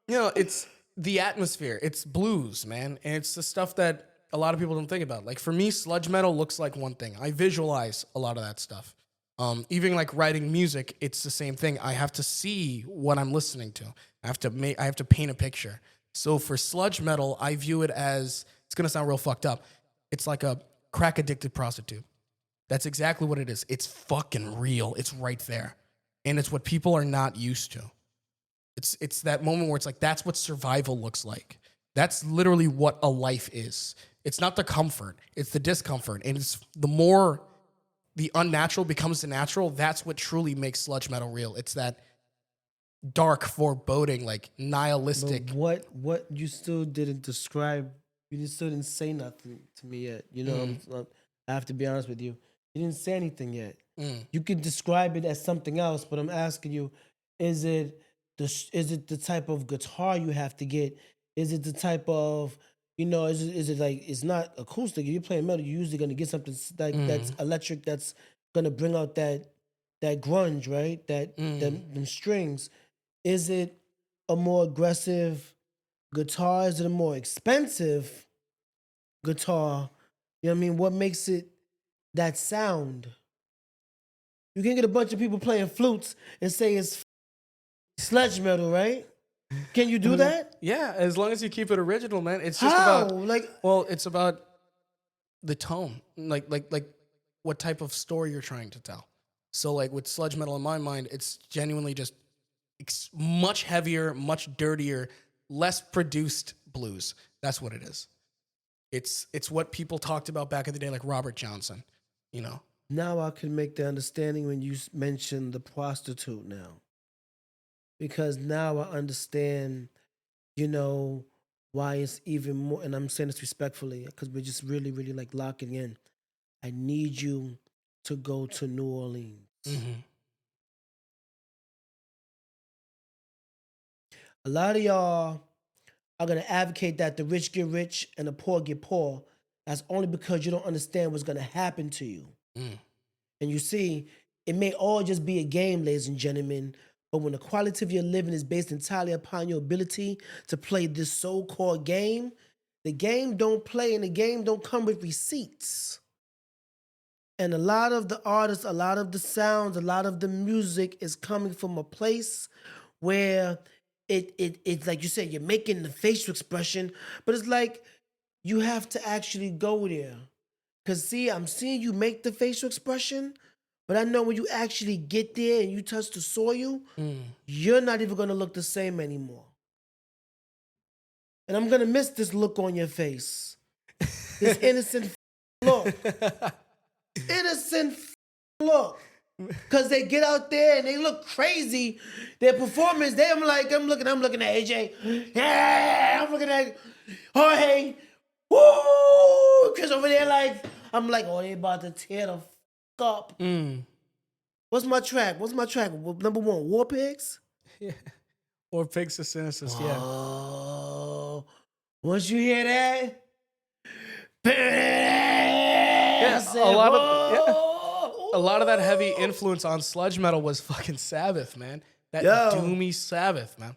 it's the atmosphere. It's blues, man, and it's the stuff that a lot of people don't think about. Like for me, sludge metal looks like one thing. I visualize a lot of that stuff. Even like writing music, it's the same thing. I have to see what I'm listening to. I have to paint a picture. So for sludge metal, I view it as, it's gonna sound real fucked up. It's like a crack addicted prostitute. That's exactly what it is. It's fucking real. It's right there. And it's what people are not used to. It's that moment where it's like, that's what survival looks like. That's literally what a life is. It's not the comfort, it's the discomfort. And it's the more the unnatural becomes the natural, that's what truly makes sludge metal real. It's that dark, foreboding, like nihilistic. But what you still didn't describe, still didn't say nothing to me yet. You know, I have to be honest with you. You didn't say anything yet. You can describe it as something else, but I'm asking you, is it the type of guitar you have to get? Is it the type of, is it like, it's not acoustic? If you're playing metal, you're usually gonna get something like that's electric, that's gonna bring out that grunge, right? Them strings. Is it a more aggressive guitar? Is it a more expensive guitar? You know what I mean? What makes it that sound? You can get a bunch of people playing flutes and say it's sludge metal, right? Can you do that? Yeah, as long as you keep it original, man. It's just How? about it's about the tone. Like what type of story you're trying to tell. So like with sludge metal in my mind, it's genuinely just much heavier, much dirtier, less produced blues. That's what it is. It's what people talked about back in the day, like Robert Johnson, you know. Now I can make the understanding when you mention the prostitute now. Because now I understand, why it's even more, and I'm saying this respectfully, because we're just really, really like locking in. I need you to go to New Orleans. A lot of y'all are going to advocate that the rich get rich and the poor get poor. That's only because you don't understand what's going to happen to you. And you see, it may all just be a game, ladies and gentlemen, but when the quality of your living is based entirely upon your ability to play this so-called game, the game don't play and the game don't come with receipts. And a lot of the artists, a lot of the sounds, a lot of the music is coming from a place where it's like you said, you're making the facial expression, but it's like you have to actually go there. Because see, I'm seeing you make the facial expression, but I know when you actually get there and you touch the soil, you're not even going to look the same anymore. And I'm going to miss this look on your face. This innocent look. Innocent look. Because they get out there and they look crazy. Their performance, I'm looking at AJ. Yeah, I'm looking at Jorge. Woo! Chris over there I'm like, oh, they about to tear the up. What's my track? Number one, War Pigs? Yeah. Or Pigs to Sinicyst, yeah. Oh, once you hear that, a lot of that heavy influence on sludge metal was fucking Sabbath, man. That doomy Sabbath, man.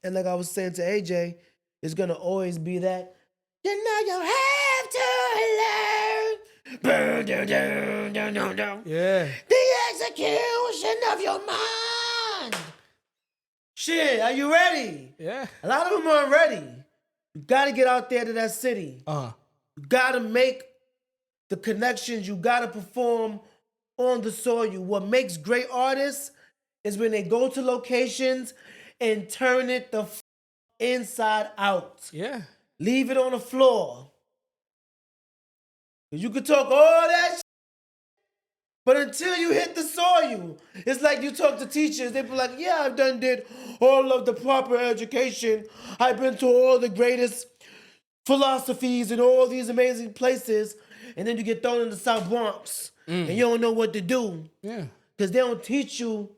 And like I was saying to AJ, it's gonna always be that. You know you have to learn. Yeah. The execution of your mind. Shit, are you ready? Yeah. A lot of them aren't ready. You gotta get out there to that city. You gotta make the connections. You gotta perform on the soil. What makes great artists is when they go to locations and turn it the inside out. Yeah. Leave it on the floor. You could talk all that shit, but until you hit the soil, it's like you talk to teachers. They be like, yeah, I've did all of the proper education. I've been to all the greatest philosophies and all these amazing places. And then you get thrown in the South Bronx and you don't know what to do. Yeah. Because they don't teach you.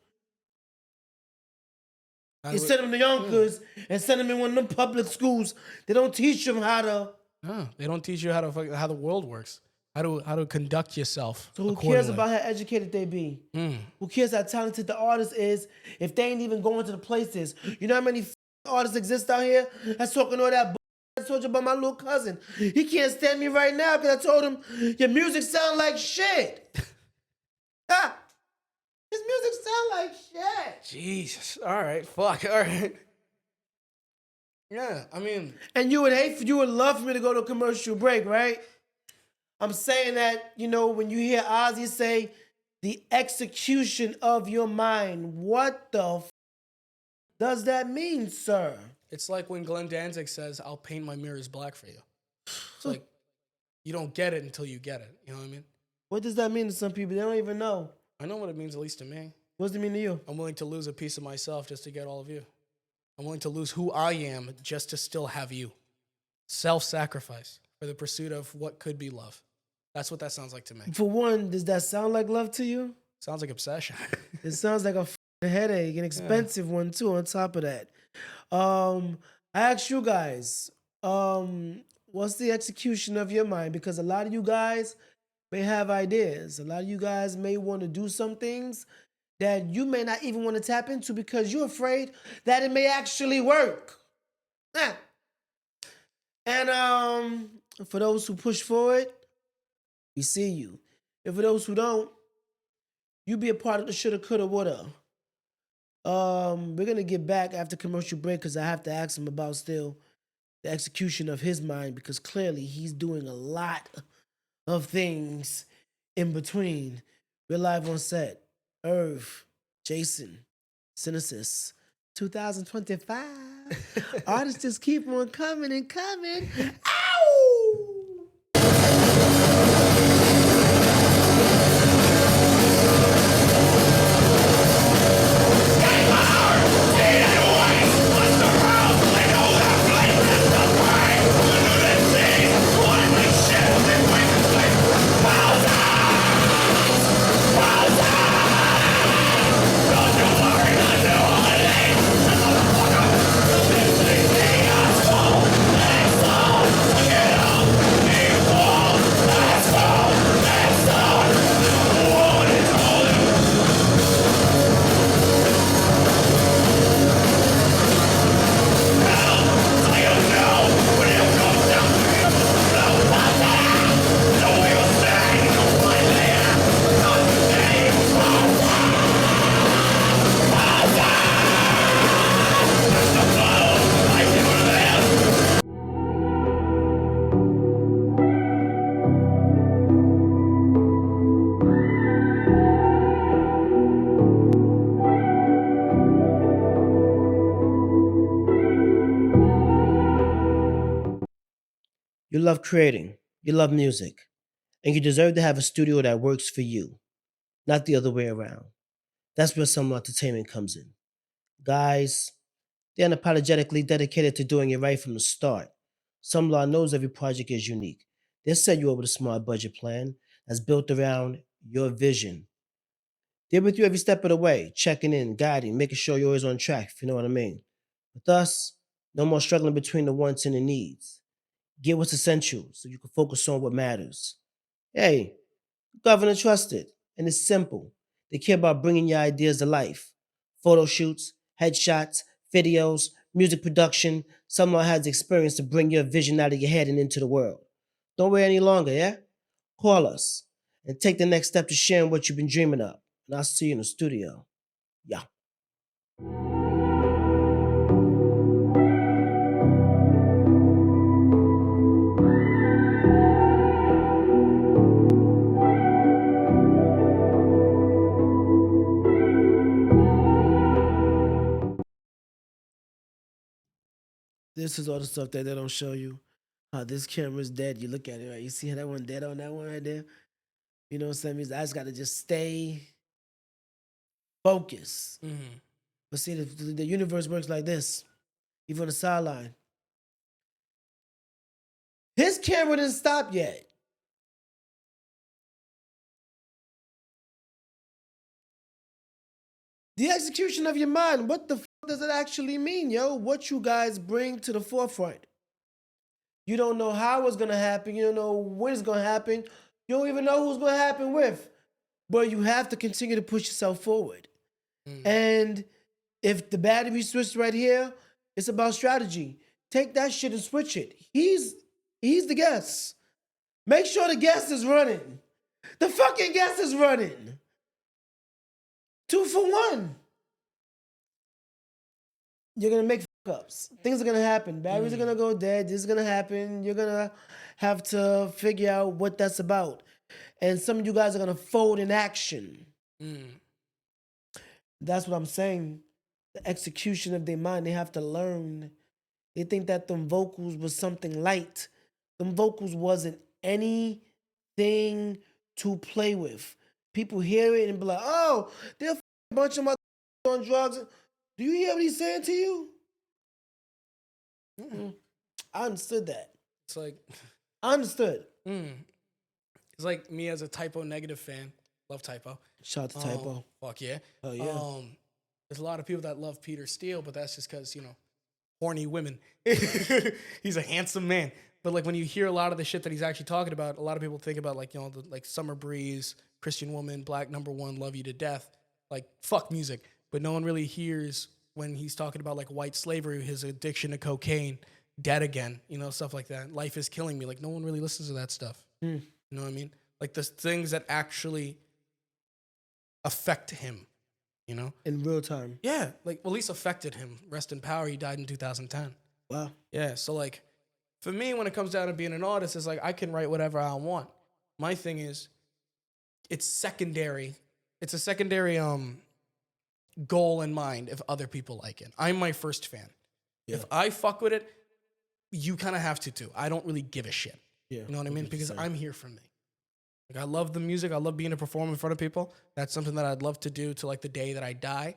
You send them to Yonkers and send them in one of them public schools. They don't teach them how to. No, they don't teach you how the world works, how to conduct yourself. So who cares about how educated they be? Who cares how talented the artist is if they ain't even going to the places? You know how many artists exist out here that's talking all that I told you about my little cousin. He can't stand me right now because I told him your music sound like shit. His music sound like shit. Jesus. All right. Fuck. All right. Yeah. I mean. And you would love for me to go to a commercial break, right? I'm saying that, when you hear Ozzy say the execution of your mind, what the does that mean, sir? It's like when Glenn Danzig says, "I'll paint my mirrors black for you." It's like you don't get it until you get it. You know what I mean? What does that mean to some people? They don't even know. I know what it means, at least to me. What does it mean to you? I'm willing to lose a piece of myself just to get all of you. I'm willing to lose who I am just to still have you. Self-sacrifice for the pursuit of what could be love. That's what that sounds like to me. For one, does that sound like love to you? Sounds like obsession. It sounds like a headache, an expensive one too. On top of that, I asked you guys, what's the execution of your mind? Because a lot of you guys may have ideas. A lot of you guys may want to do some things that you may not even want to tap into because you're afraid that it may actually work. And for those who push forward, we see you. And for those who don't, you be a part of the shoulda, coulda, woulda. We're gonna get back after commercial break because I have to ask him about still the execution of his mind because clearly he's doing a lot of things in between. We're live on set. Irv, Jason, Sinicyst, 2025. Artists just keep on coming and coming. Ow! You love creating, you love music, and you deserve to have a studio that works for you, not the other way around. That's where some entertainment comes in. Guys, they're unapologetically dedicated to doing it right from the start. Some Law knows every project is unique. They'll set you up with a smart budget plan that's built around your vision. They're with you every step of the way, checking in, guiding, making sure you're always on track, if you know what I mean. With us, no more struggling between the wants and the needs. Get what's essential so you can focus on what matters. Hey, Governor trusted, and it's simple. They care about bringing your ideas to life. Photo shoots, headshots, videos, music production. Someone has experience to bring your vision out of your head and into the world. Don't wait any longer, yeah? Call us and take the next step to sharing what you've been dreaming of. And I'll see you in the studio. Yeah. This is all the stuff that they don't show you. How this camera's dead. You look at it, right? You see how that one dead on that one right there? You know what I'm saying? I just got to just stay focused. Mm-hmm. But see, the universe works like this. Even on the sideline. His camera didn't stop yet. The execution of your mind, what the does it actually mean, yo? What you guys bring to the forefront. You don't know how it's going to happen. You don't know when it's going to happen. You don't even know who's going to happen with. But you have to continue to push yourself forward. And if the battery switched right here, it's about strategy. Take that shit and switch it. He's the guest. Make sure the guest is running. The fucking guest is running. 2 for 1. You're gonna make ups. Things are gonna happen. Barriers are gonna go dead. This is gonna happen. You're gonna have to figure out what that's about. And some of you guys are gonna fold in action. That's what I'm saying. The execution of their mind, they have to learn. They think that them vocals was something light. Them vocals wasn't anything to play with. People hear it and be like, oh, they're a bunch of mother on drugs. Do you hear what he's saying to you? I understood that. It's like, I understood. it's like me as a Typo Negative fan. Love Typo. Shout out to Typo. Fuck yeah. Oh yeah. There's a lot of people that love Peter Steele, but that's just because, horny women. He's a handsome man. But like when you hear a lot of the shit that he's actually talking about, a lot of people think about like, the Summer Breeze, Christian Woman, Black #1, Love You to Death. Like, fuck music. But no one really hears when he's talking about like white slavery, his addiction to cocaine, Dead Again, stuff like that. Life is Killing Me. Like, no one really listens to that stuff. You know what I mean? Like the things that actually affect him, In real time. Yeah, like, well, at least affected him. Rest in power. He died in 2010. Wow. Yeah, so like, for me, when it comes down to being an artist, it's like I can write whatever I want. My thing is, it's secondary. It's a secondary goal in mind if other people like it. I'm my first fan. Yeah. If I fuck with it, you kind of have to too. I don't really give a shit. Yeah. You know what I mean? Because I'm here for me. Like, I love the music. I love being a performer in front of people. That's something that I'd love to do to like the day that I die.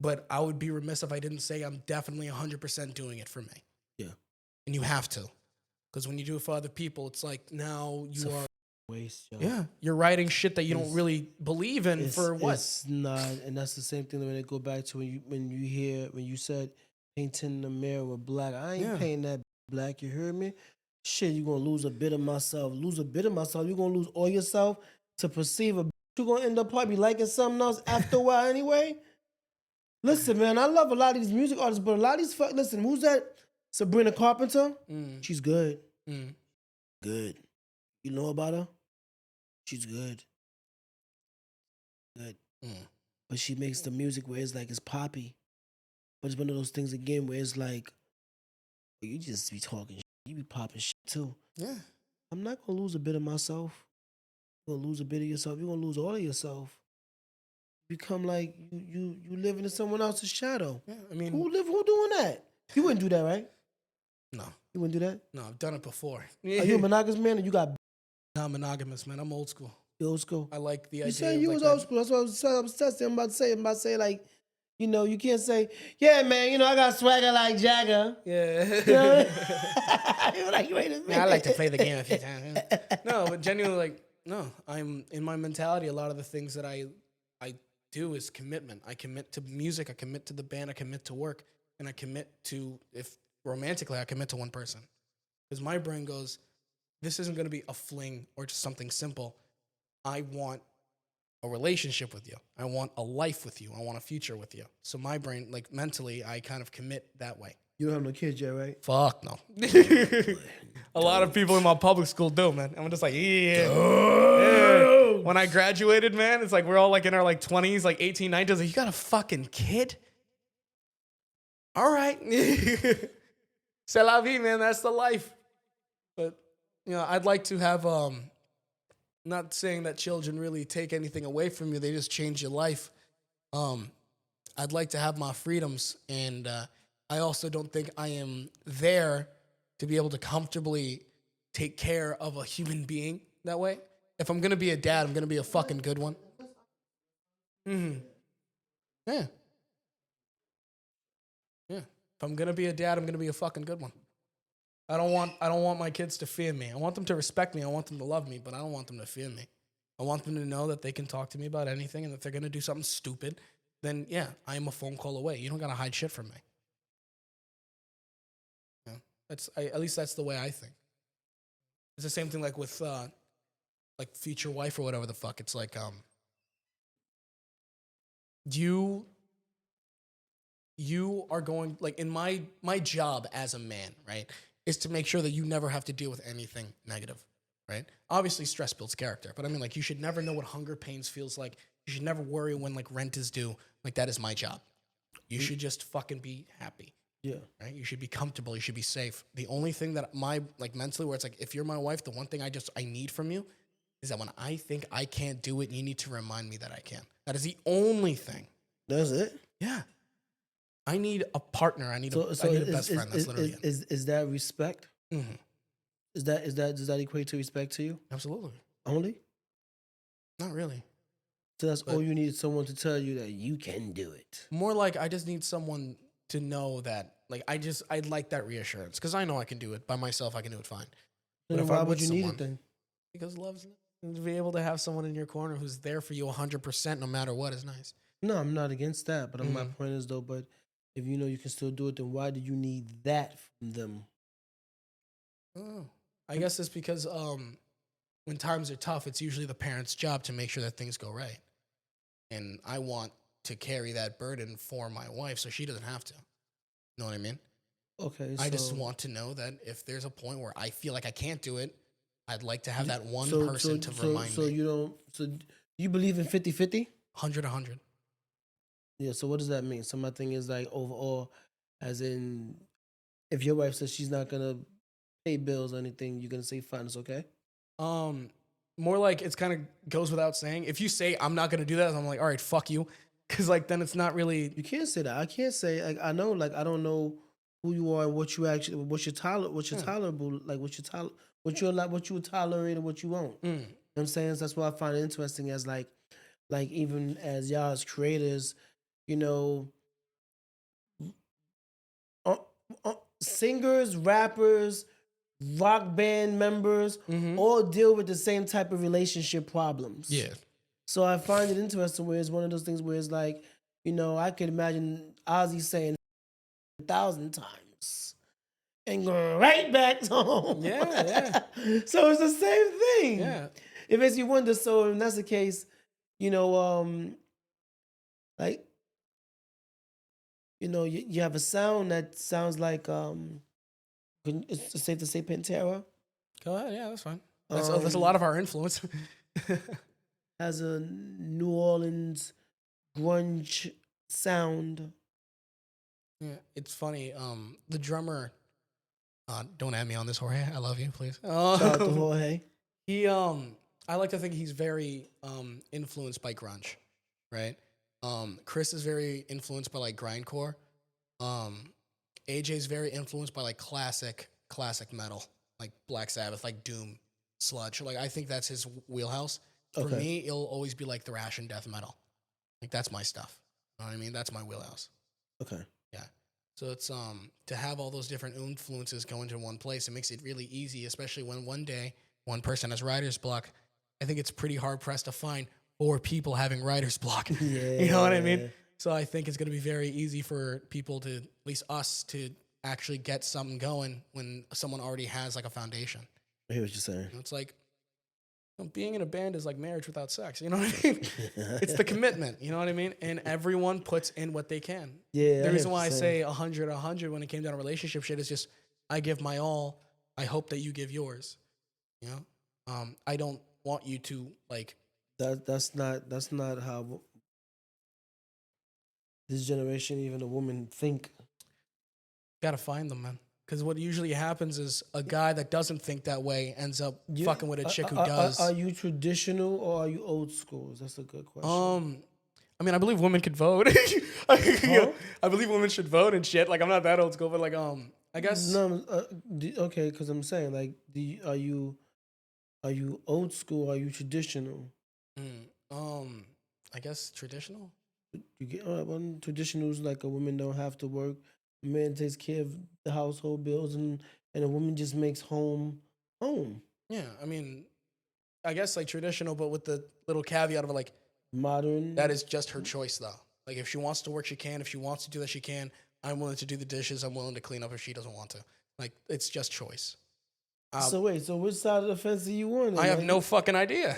But I would be remiss if I didn't say I'm definitely 100% doing it for me. Yeah. And you have to. Because when you do it for other people, it's like now you are... waste, yo. Yeah. You're writing shit that you don't really believe in for what? It's not. And that's the same thing when it go back to when you said painting the mirror with black. I ain't painting that black. You heard me? Shit, you're going to lose a bit of myself. Lose a bit of myself. You're going to lose all yourself to perceive a... You're going to end up probably liking something else after a while anyway. Listen, man, I love a lot of these music artists, but a lot of these... Listen, who's that? Sabrina Carpenter? She's good. Good. You know about her? She's good. Good. But she makes the music where it's like it's poppy. But it's one of those things again where it's like, you just be talking shit. You be popping shit too. Yeah. I'm not gonna lose a bit of myself. You're gonna lose a bit of yourself. You're gonna lose all of yourself. Become like you living in someone else's shadow. Yeah, I mean, who doing that? You wouldn't do that, right? No. You wouldn't do that? No, I've done it before. Are you a monogamous man or you got... Not monogamous, man. I'm old school. You old school? I like the idea. You saying you like was old school. That's what I'm testing. I'm about to say like, you can't say, yeah, man, I got swagger like Jagger. Yeah. You're like, wait a minute. Yeah, I like to play the game a few times. No, but genuinely, like, no. I'm in my mentality. A lot of the things that I do is commitment. I commit to music. I commit to the band. I commit to work, and I commit to, if romantically, I commit to one person. Because my brain goes, this isn't going to be a fling or just something simple. I want a relationship with you. I want a life with you. I want a future with you. So my brain, like mentally, I kind of commit that way. You don't have no kids yet, right? Fuck no. A lot of people in my public school do, man. I'm just like, yeah. When I graduated, man, it's like we're all like in our like 20s, like 18, 19. Like, you got a fucking kid? All right. C'est la vie, man. That's the life. But, I'd like to have, not saying that children really take anything away from you. They just change your life. I'd like to have my freedoms. And I also don't think I am there to be able to comfortably take care of a human being that way. If I'm going to be a dad, I'm going to be a fucking good one. Yeah. Yeah. If I'm going to be a dad, I'm going to be a fucking good one. I don't want my kids to fear me. I want them to respect me. I want them to love me, but I don't want them to fear me. I want them to know that they can talk to me about anything, and if they're going to do something stupid, then yeah, I am a phone call away. You don't got to hide shit from me. At least that's the way I think. It's the same thing like with like future wife or whatever the fuck. It's like you are going, like, in my job as a man, right, is to make sure that you never have to deal with anything negative, right? Obviously, stress builds character, but I mean, like, you should never know what hunger pains feels like. You should never worry when, like, rent is due. Like, that is my job. You should just fucking be happy. Yeah. right? You should be comfortable. You should be safe. The only thing that mentally, where it's like, if you're my wife, the one thing I need from you is that when I think I can't do it, you need to remind me that I can. That is the only thing. That's it. Yeah. I need a partner. I need a best friend. That's literally it. Is that respect? Mm-hmm. Does that equate to respect to you? Absolutely. Only? Not really. So that's all you need, someone to tell you that you can do it. More like I just need someone to know that, like, I'd like that reassurance, because I know I can do it by myself. I can do it fine. But if why I'm would with you need someone- it then? Because love's to be able to have someone in your corner who's there for you 100% no matter what is nice. No, I'm not against that. But my point is though, but if you know you can still do it, then why do you need that from them? Oh, I guess it's because when times are tough, it's usually the parent's job to make sure that things go right. And I want to carry that burden for my wife so she doesn't have to. You know what I mean? Okay. I just want to know that if there's a point where I feel like I can't do it, I'd like to have that one person to remind me. So you believe in 50-50? 100. Yeah, so what does that mean? So my thing is like overall, as in, if your wife says she's not gonna pay bills or anything, you're gonna say fine, it's okay? More like it's kind of goes without saying. If you say I'm not gonna do that, I'm like, all right, fuck you, because like then it's not really. You can't say that. I can't say like I know, like I don't know who you are and what you actually, what you're tolerable, like what you would tolerate and what you won't. You know what I'm saying? So that's why I find it interesting as like even as y'all as creators, you know, singers, rappers, rock band members all deal with the same type of relationship problems. Yeah. So I find it interesting where it's one of those things where it's like, you know, I could imagine Ozzy saying 1,000 times and going right back home. Yeah. So it's the same thing. Yeah. It makes you wonder. So if that's the case, you know, like, you know, you have a sound that sounds like, it's safe to say Pantera. Go ahead. Yeah, that's fine. That's a lot of our influence. Has a New Orleans grunge sound. Yeah, it's funny. The drummer. Don't add me on this, Jorge. I love you, please. Shout out to Jorge. He I like to think he's very influenced by grunge, right? Chris is very influenced by like grindcore. AJ's very influenced by like classic metal, like Black Sabbath, like Doom, sludge. Like I think that's his wheelhouse. For me, it'll always be like thrash and death metal. Like that's my stuff. You know what I mean? That's my wheelhouse. Okay. Yeah. So it's to have all those different influences go into one place, it makes it really easy, especially when one day one person has writer's block. I think it's pretty hard pressed to find 4 people having writer's block. Yeah. You know what I mean? So I think it's going to be very easy for people to, at least us, to actually get something going when someone already has like a foundation. I hear what you're saying. It's like, being in a band is like marriage without sex. You know what I mean? It's the commitment. You know what I mean? And everyone puts in what they can. Yeah. The reason why I say 100 when it came down to relationship shit is just I give my all. I hope that you give yours. You know? I don't want you to like. That's not how this generation, even a woman, think. Gotta find them, man. Because what usually happens is a guy that doesn't think that way ends up fucking with a chick who does. Are you traditional or are you old school? That's a good question. I mean, I believe women could vote. I believe women should vote and shit. Like, I'm not that old school, but like, I guess. No, okay, because I'm saying, like, are you old school? Or are you traditional? I guess traditional. You get traditional is like a woman don't have to work. A man takes care of the household bills, and a woman just makes home. Yeah, I mean, I guess like traditional, but with the little caveat of like modern. That is just her choice, though. Like if she wants to work, she can. If she wants to do that, she can. I'm willing to do the dishes. I'm willing to clean up if she doesn't want to. Like it's just choice. So which side of the fence are you on? I have no fucking idea.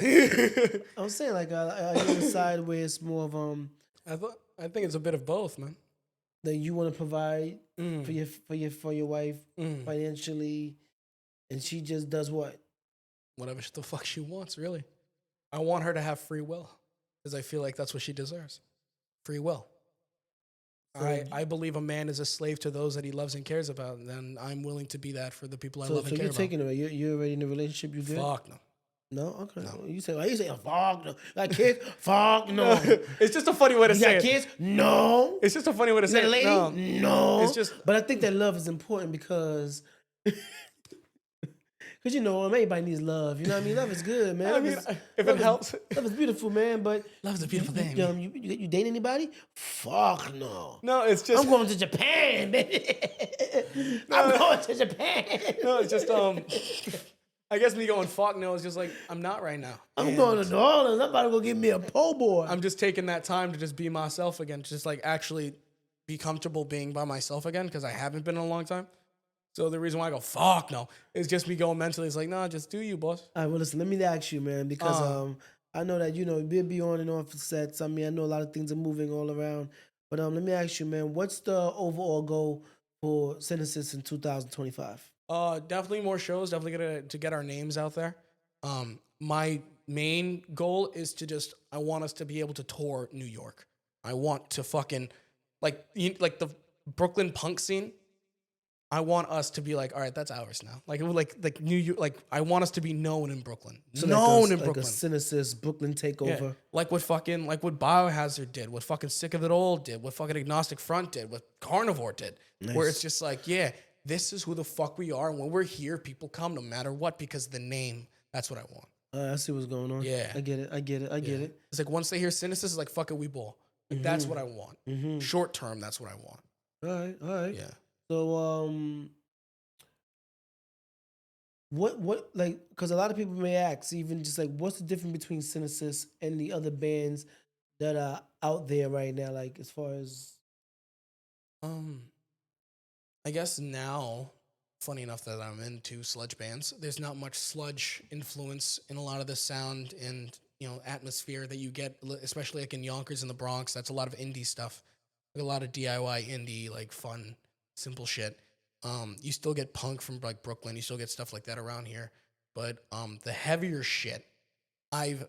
I'm saying like, are you on the side where it's more of I think it's a bit of both, man. That you want to provide for your wife financially, and she just does what? Whatever the fuck she wants, really. I want her to have free will because I feel like that's what she deserves. Free will. I believe a man is a slave to those that he loves and cares about, and then I'm willing to be that for the people I So love and care you're about. taking it. You're already in a relationship. You good? Fuck no. No, okay. No. You say fuck no. Got kids? Fuck no. It's just a funny way to You say got it. kids? No. It's just a funny way to You say got a it. lady? No. It's just. But I think that love is important because you know everybody needs love. You know what I mean? Love is good, man. I mean, if it helps. Love is beautiful, man. But Love is a beautiful thing. You date anybody? Fuck no. No, it's just. I'm going to Japan, baby. I'm going to Japan. No, it's just I guess me going fuck no is just like I'm not right now. I'm going to New Orleans. I'm about to go get me a po' boy. I'm just taking that time to just be myself again, just like actually be comfortable being by myself again because I haven't been in a long time. So the reason why I go fuck no is just me going mentally. It's like, nah, just do you, boss. All right, well, listen, let me ask you, man, because I know that, we'll be on and off the sets. I mean, I know a lot of things are moving all around. But let me ask you, man, what's the overall goal for Sinicyst in 2025? Definitely more shows. Definitely to get our names out there. My main goal is I want us to be able to tour New York. I want to fucking like the Brooklyn punk scene. I want us to be like, all right, that's ours now. Like New York. Like I want us to be known in Brooklyn. So known in like Brooklyn. A Sinicyst Brooklyn takeover. Yeah. Like what Biohazard did, what fucking Sick of It All did, what fucking Agnostic Front did, what Carnivore did. Nice. Where it's just like, yeah, this is who the fuck we are. And when we're here, people come no matter what because the name, that's what I want. I see what's going on. Yeah. I get it. It's like once they hear Sinicyst, it's like, fuck it, we ball. Like, that's what I want. Mm-hmm. Short term, that's what I want. All right. Yeah. So, what like, because a lot of people may ask, even just like, what's the difference between Sinicyst and the other bands that are out there right now? Like, as far as, I guess now, funny enough that I'm into sludge bands, there's not much sludge influence in a lot of the sound and atmosphere that you get, especially like in Yonkers in the Bronx. That's a lot of indie stuff, like a lot of DIY indie, like fun, simple shit. You still get punk from like Brooklyn. You still get stuff like that around here. But the heavier shit I've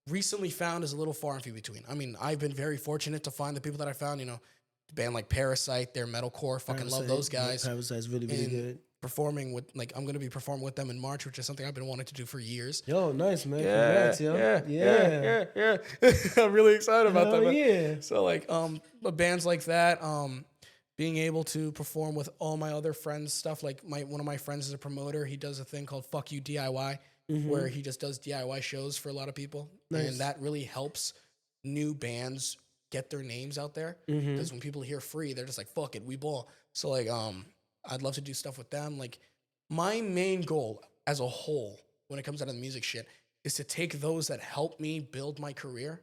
recently found is a little far and few between. I mean, I've been very fortunate to find the people that I found, the band like Parasite, they're metalcore. Fucking love those guys. Parasite's really, really good. Performing with, I'm going to be performing with them in March, which is something I've been wanting to do for years. Yo, nice, man. Congrats, yo. Yeah. I'm really excited about that, man. Yeah. So like, bands like that, being able to perform with all my other friends' stuff. Like one of my friends is a promoter. He does a thing called Fuck You DIY, where he just does DIY shows for a lot of people. Nice. And that really helps new bands get their names out there. Because when people hear free, they're just like, fuck it, we ball. So like, I'd love to do stuff with them. Like my main goal as a whole, when it comes out of the music shit, is to take those that help me build my career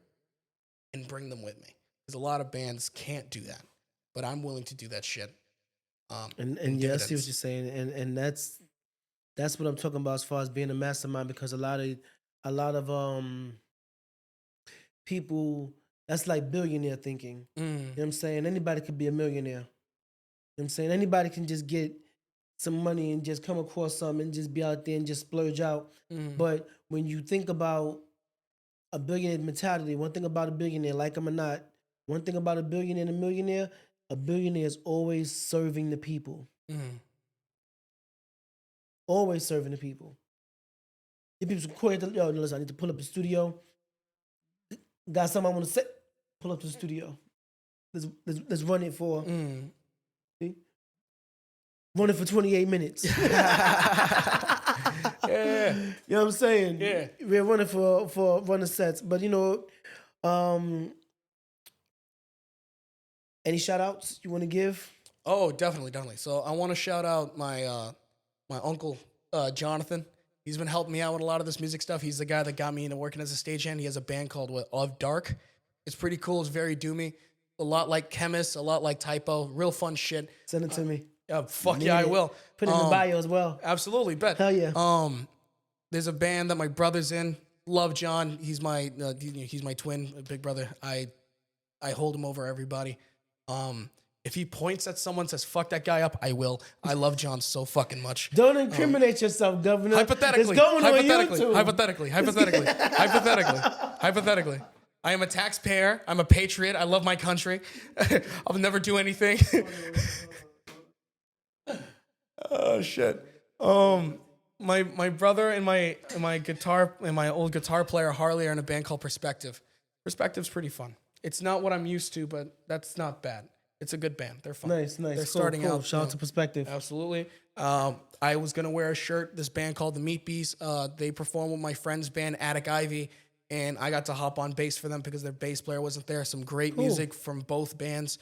and bring them with me. Because a lot of bands can't do that. But I'm willing to do that shit. And yeah, I see what you're saying, and that's what I'm talking about as far as being a mastermind. Because a lot of people, that's like billionaire thinking. You know what I'm saying? Anybody could be a millionaire. You know what I'm saying? Anybody can just get some money and just come across something and just be out there and just splurge out. But when you think about a billionaire mentality, one thing about a billionaire, like him or not, one thing about a billionaire and a millionaire is always serving the people. Always serving the people. If people call you, yo, listen, I need to pull up the studio. Got something I want to say. Pull up to the studio. Let's run it for. See? Run it for 28 minutes. Yeah. You know what I'm saying? Yeah. We're running for running sets. But any shout outs you want to give? Oh, definitely. So I want to shout out my my uncle, Jonathan. He's been helping me out with a lot of this music stuff. He's the guy that got me into working as a stagehand. He has a band called Of Dark. It's pretty cool. It's very doomy. A lot like Chemist, a lot like Typo. Real fun shit. Send it to me. Fuck yeah, I will. Put it in the bio as well. Absolutely, bet. Hell yeah. There's a band that my brother's in. Love John. He's my twin, big brother. I hold him over everybody. If he points at someone, says "fuck that guy up," I will. I love John so fucking much. Don't incriminate yourself, Governor. Hypothetically, it's going on YouTube. hypothetically. I am a taxpayer. I'm a patriot. I love my country. I'll never do anything. Oh shit. My brother and my old guitar player Harley are in a band called Perspective. Perspective's pretty fun. It's not what I'm used to, but that's not bad. It's a good band. They're fun. Nice. They're starting out. Shout out to Perspective. Absolutely. I was gonna wear a shirt. This band called the Meat Beast. They performed with my friend's band Attic Ivy, and I got to hop on bass for them because their bass player wasn't there. Some great music from both bands.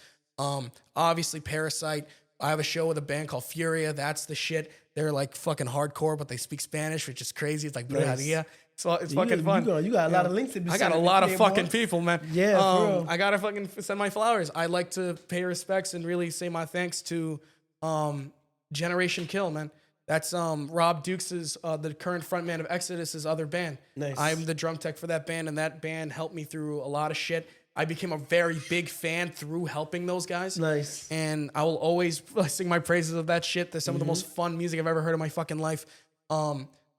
Obviously Parasite. I have a show with a band called Furia. That's the shit. They're like fucking hardcore, but they speak Spanish, which is crazy. It's like Brujeria. So it's fucking fun. You got a lot of links to be I got a lot of fucking people, man. Yeah, for real. I gotta fucking send my flowers. I like to pay respects and really say my thanks to Generation Kill, man. That's Rob Dukes' the current frontman of Exodus' other band. Nice. I'm the drum tech for that band, and that band helped me through a lot of shit. I became a very big fan through helping those guys. Nice. And I will always sing my praises of that shit. They're some of the most fun music I've ever heard in my fucking life.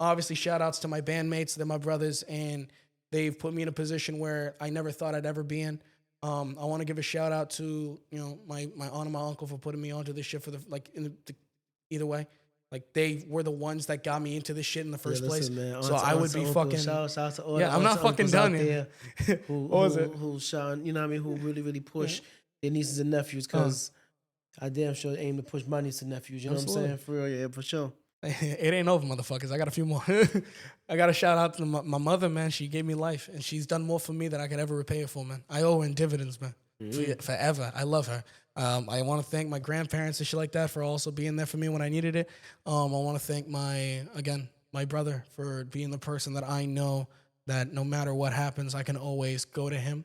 Obviously, shout outs to my bandmates. They're my brothers, and they've put me in a position where I never thought I'd ever be in. I want to give a shout out to my aunt and my uncle for putting me onto this shit for either way. Like, they were the ones that got me into this shit in the first place. Man. So I would be fucking... Shout out to all I'm not fucking done here. Who shine, you know what I mean, who really push their nieces and nephews, because I damn sure aim to push my nieces and nephews. You know what I'm saying? For real, yeah, for sure. It ain't over, motherfuckers. I got a few more. I got to shout out to my mother, man. She gave me life, and she's done more for me than I could ever repay her for, man. I owe her in dividends, man. Forever. I love her. I want to thank my grandparents and shit like that for also being there for me when I needed it. I want to thank my brother for being the person that I know that no matter what happens, I can always go to him.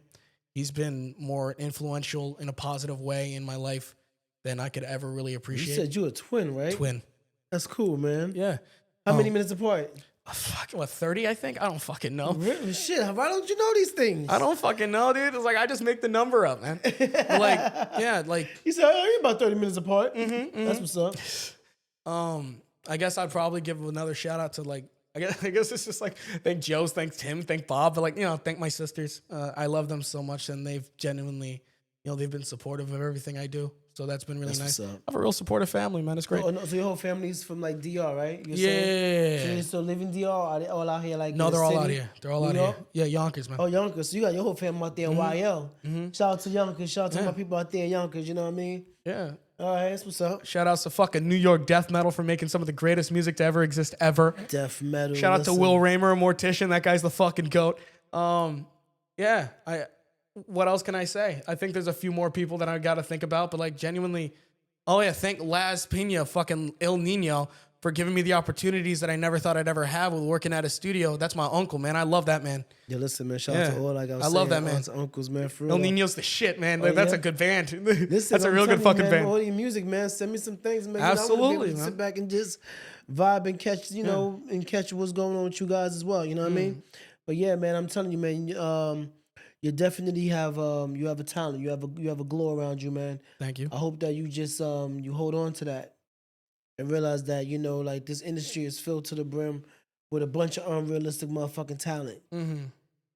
He's been more influential in a positive way in my life than I could ever really appreciate. You said you a twin, right? Twin. That's cool, man. Yeah. How many minutes apart? Fucking 30, I think? I don't fucking know. Really? Shit, why don't you know these things? I don't fucking know, dude. It's like, I just make the number up, man. You said, oh, you're about 30 minutes apart. That's what's up. I guess I'd probably give another shout out to I guess it's just thank Joe's, thank Tim, thank Bob, but thank my sisters. I love them so much, and they've genuinely, they've been supportive of everything I do. So that's been really nice. I have a real supportive family, man. It's great. Oh, no, so your whole family's from DR, right? Yeah. So they still live in DR? Are they all out here No, they're all out here. They're all out here. Yeah, Yonkers, man. Oh, Yonkers. So you got your whole family out there in YL. Shout out to Yonkers. Shout out to my people out there in Yonkers. You know what I mean? Yeah. All right, that's what's up. Shout outs to fucking New York death metal for making some of the greatest music to ever exist ever. Death metal. Shout out to Will Raymer, Mortician. That guy's the fucking goat. Yeah. What else can I say? I think there's a few more people that I got to think about, but genuinely. Oh yeah, thank Laz Pena, fucking El Nino, for giving me the opportunities that I never thought I'd ever have with working at a studio. That's my uncle, man. I love that man. Yeah, listen, man. Shout out to all. I love that man. Uncles, man. For real. El Nino's the shit, man. That's a good band. Listen, that's a real good fucking band. All your music, man. Send me some things, man. Absolutely, man. Sit back and just vibe and catch, and catch what's going on with you guys as well. You know what I mean? But yeah, man, I'm telling you, man. You definitely have a talent. You have a glow around you, man. Thank you. I hope that you just you hold on to that and realize that this industry is filled to the brim with a bunch of unrealistic motherfucking talent.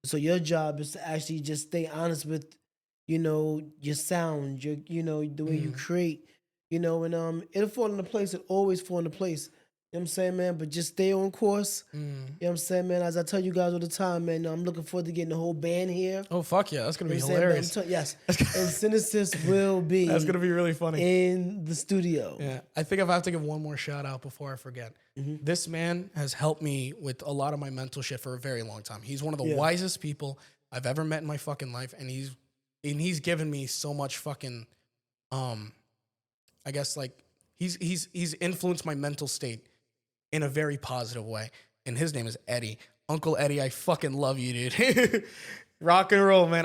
So your job is to actually just stay honest with your sound, your the way you create, and it'll fall into place. It always fall into place. You know what I'm saying, man? But just stay on course. You know what I'm saying, man? As I tell you guys all the time, man, I'm looking forward to getting the whole band here. Oh, fuck yeah. That's going to be hilarious. Yes. And Sinicyst will be That's going to be really funny. In the studio. Yeah. I think I have to give one more shout out before I forget. This man has helped me with a lot of my mental shit for a very long time. He's one of the wisest people I've ever met in my fucking life. And he's given me so much fucking, I guess he's influenced my mental state in a very positive way. And his name is Eddie. Uncle Eddie, I fucking love you, dude. Rock and roll, man.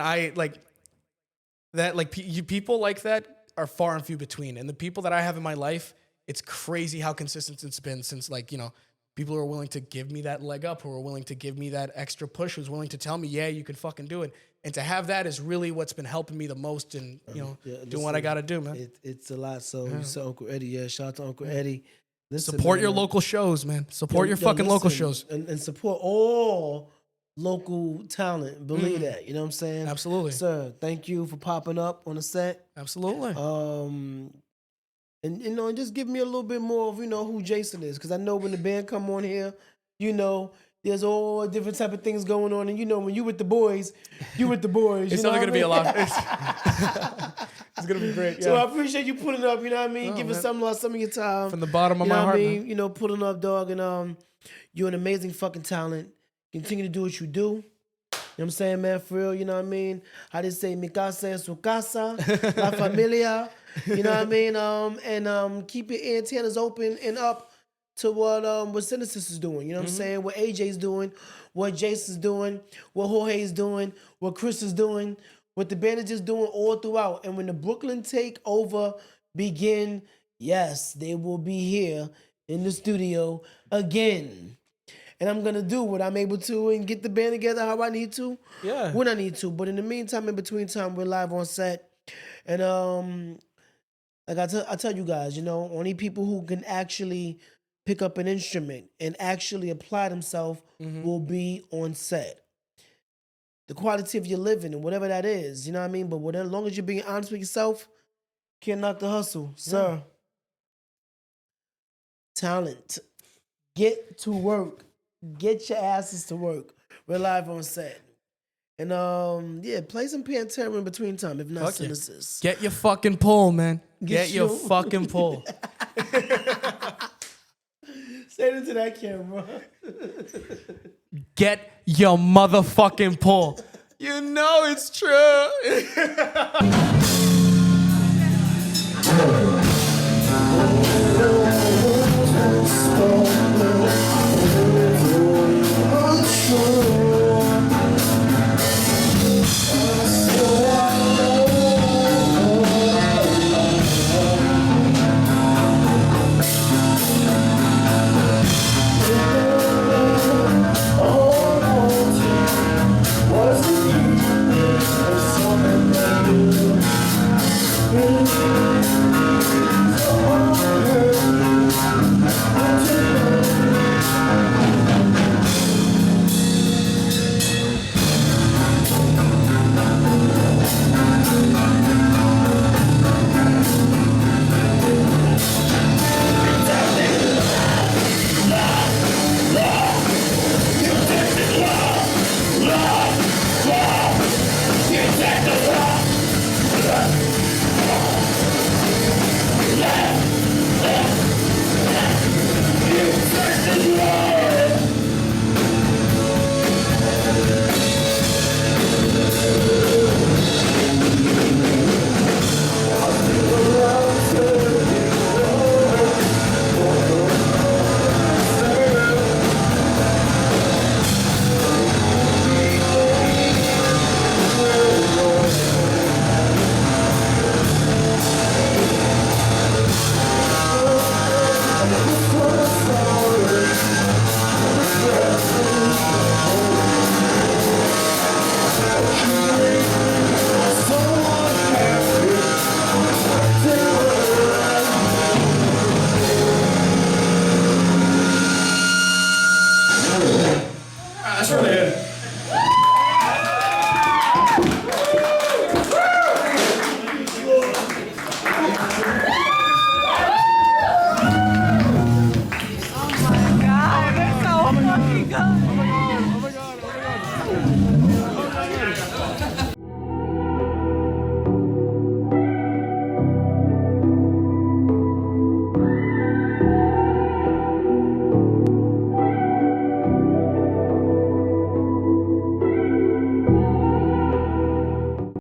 People like that are far and few between. And the people that I have in my life, it's crazy how consistent it's been since, people who are willing to give me that leg up, who are willing to give me that extra push, who's willing to tell me, yeah, you can fucking do it. And to have that is really what's been helping me the most in, doing what I got to do, man. It's a lot. So you said Uncle Eddie. Yeah, shout out to Uncle Eddie. Listen, support your local shows, man. Support your fucking local shows. And support all local talent. Believe that. You know what I'm saying? Absolutely. Sir, thank you for popping up on the set. Absolutely. And just give me a little bit more of who Jason is, because I know when the band come on here, there's all different type of things going on, and when you with the boys, you with the boys. It's only gonna be a lot. It's gonna be great. Yeah. So I appreciate you putting up. You know what I mean? Giving some of your time from the bottom of my heart. You know, putting up, dog, and you're an amazing fucking talent. Continue to do what you do. You know what I'm saying, man? For real, you know what I mean? How they say, mi casa es su casa, la familia. You know what I mean? And keep your antennas open and up to what Sinicyst is doing. You know what I'm saying? What AJ's doing, what Jason's doing, what Jorge's doing, what Chris is doing, what the band is just doing all throughout. And when the Brooklyn takeover begin, yes, they will be here in the studio again. And I'm gonna do what I'm able to and get the band together how I need to, when I need to. But in the meantime, in between time, we're live on set. And like I tell you guys, only people who can actually pick up an instrument and actually apply themselves will be on set. The quality of your living and whatever that is, you know what I mean? But as long as you're being honest with yourself, can't knock the hustle. Sir, talent. Get to work. Get your asses to work. We're live on set. And play some Pantera in between time, if not Sinicyst. Get your fucking pull, man. Get your fucking pull. Say it into that camera. Get your motherfucking pull. You know it's true. That's really it.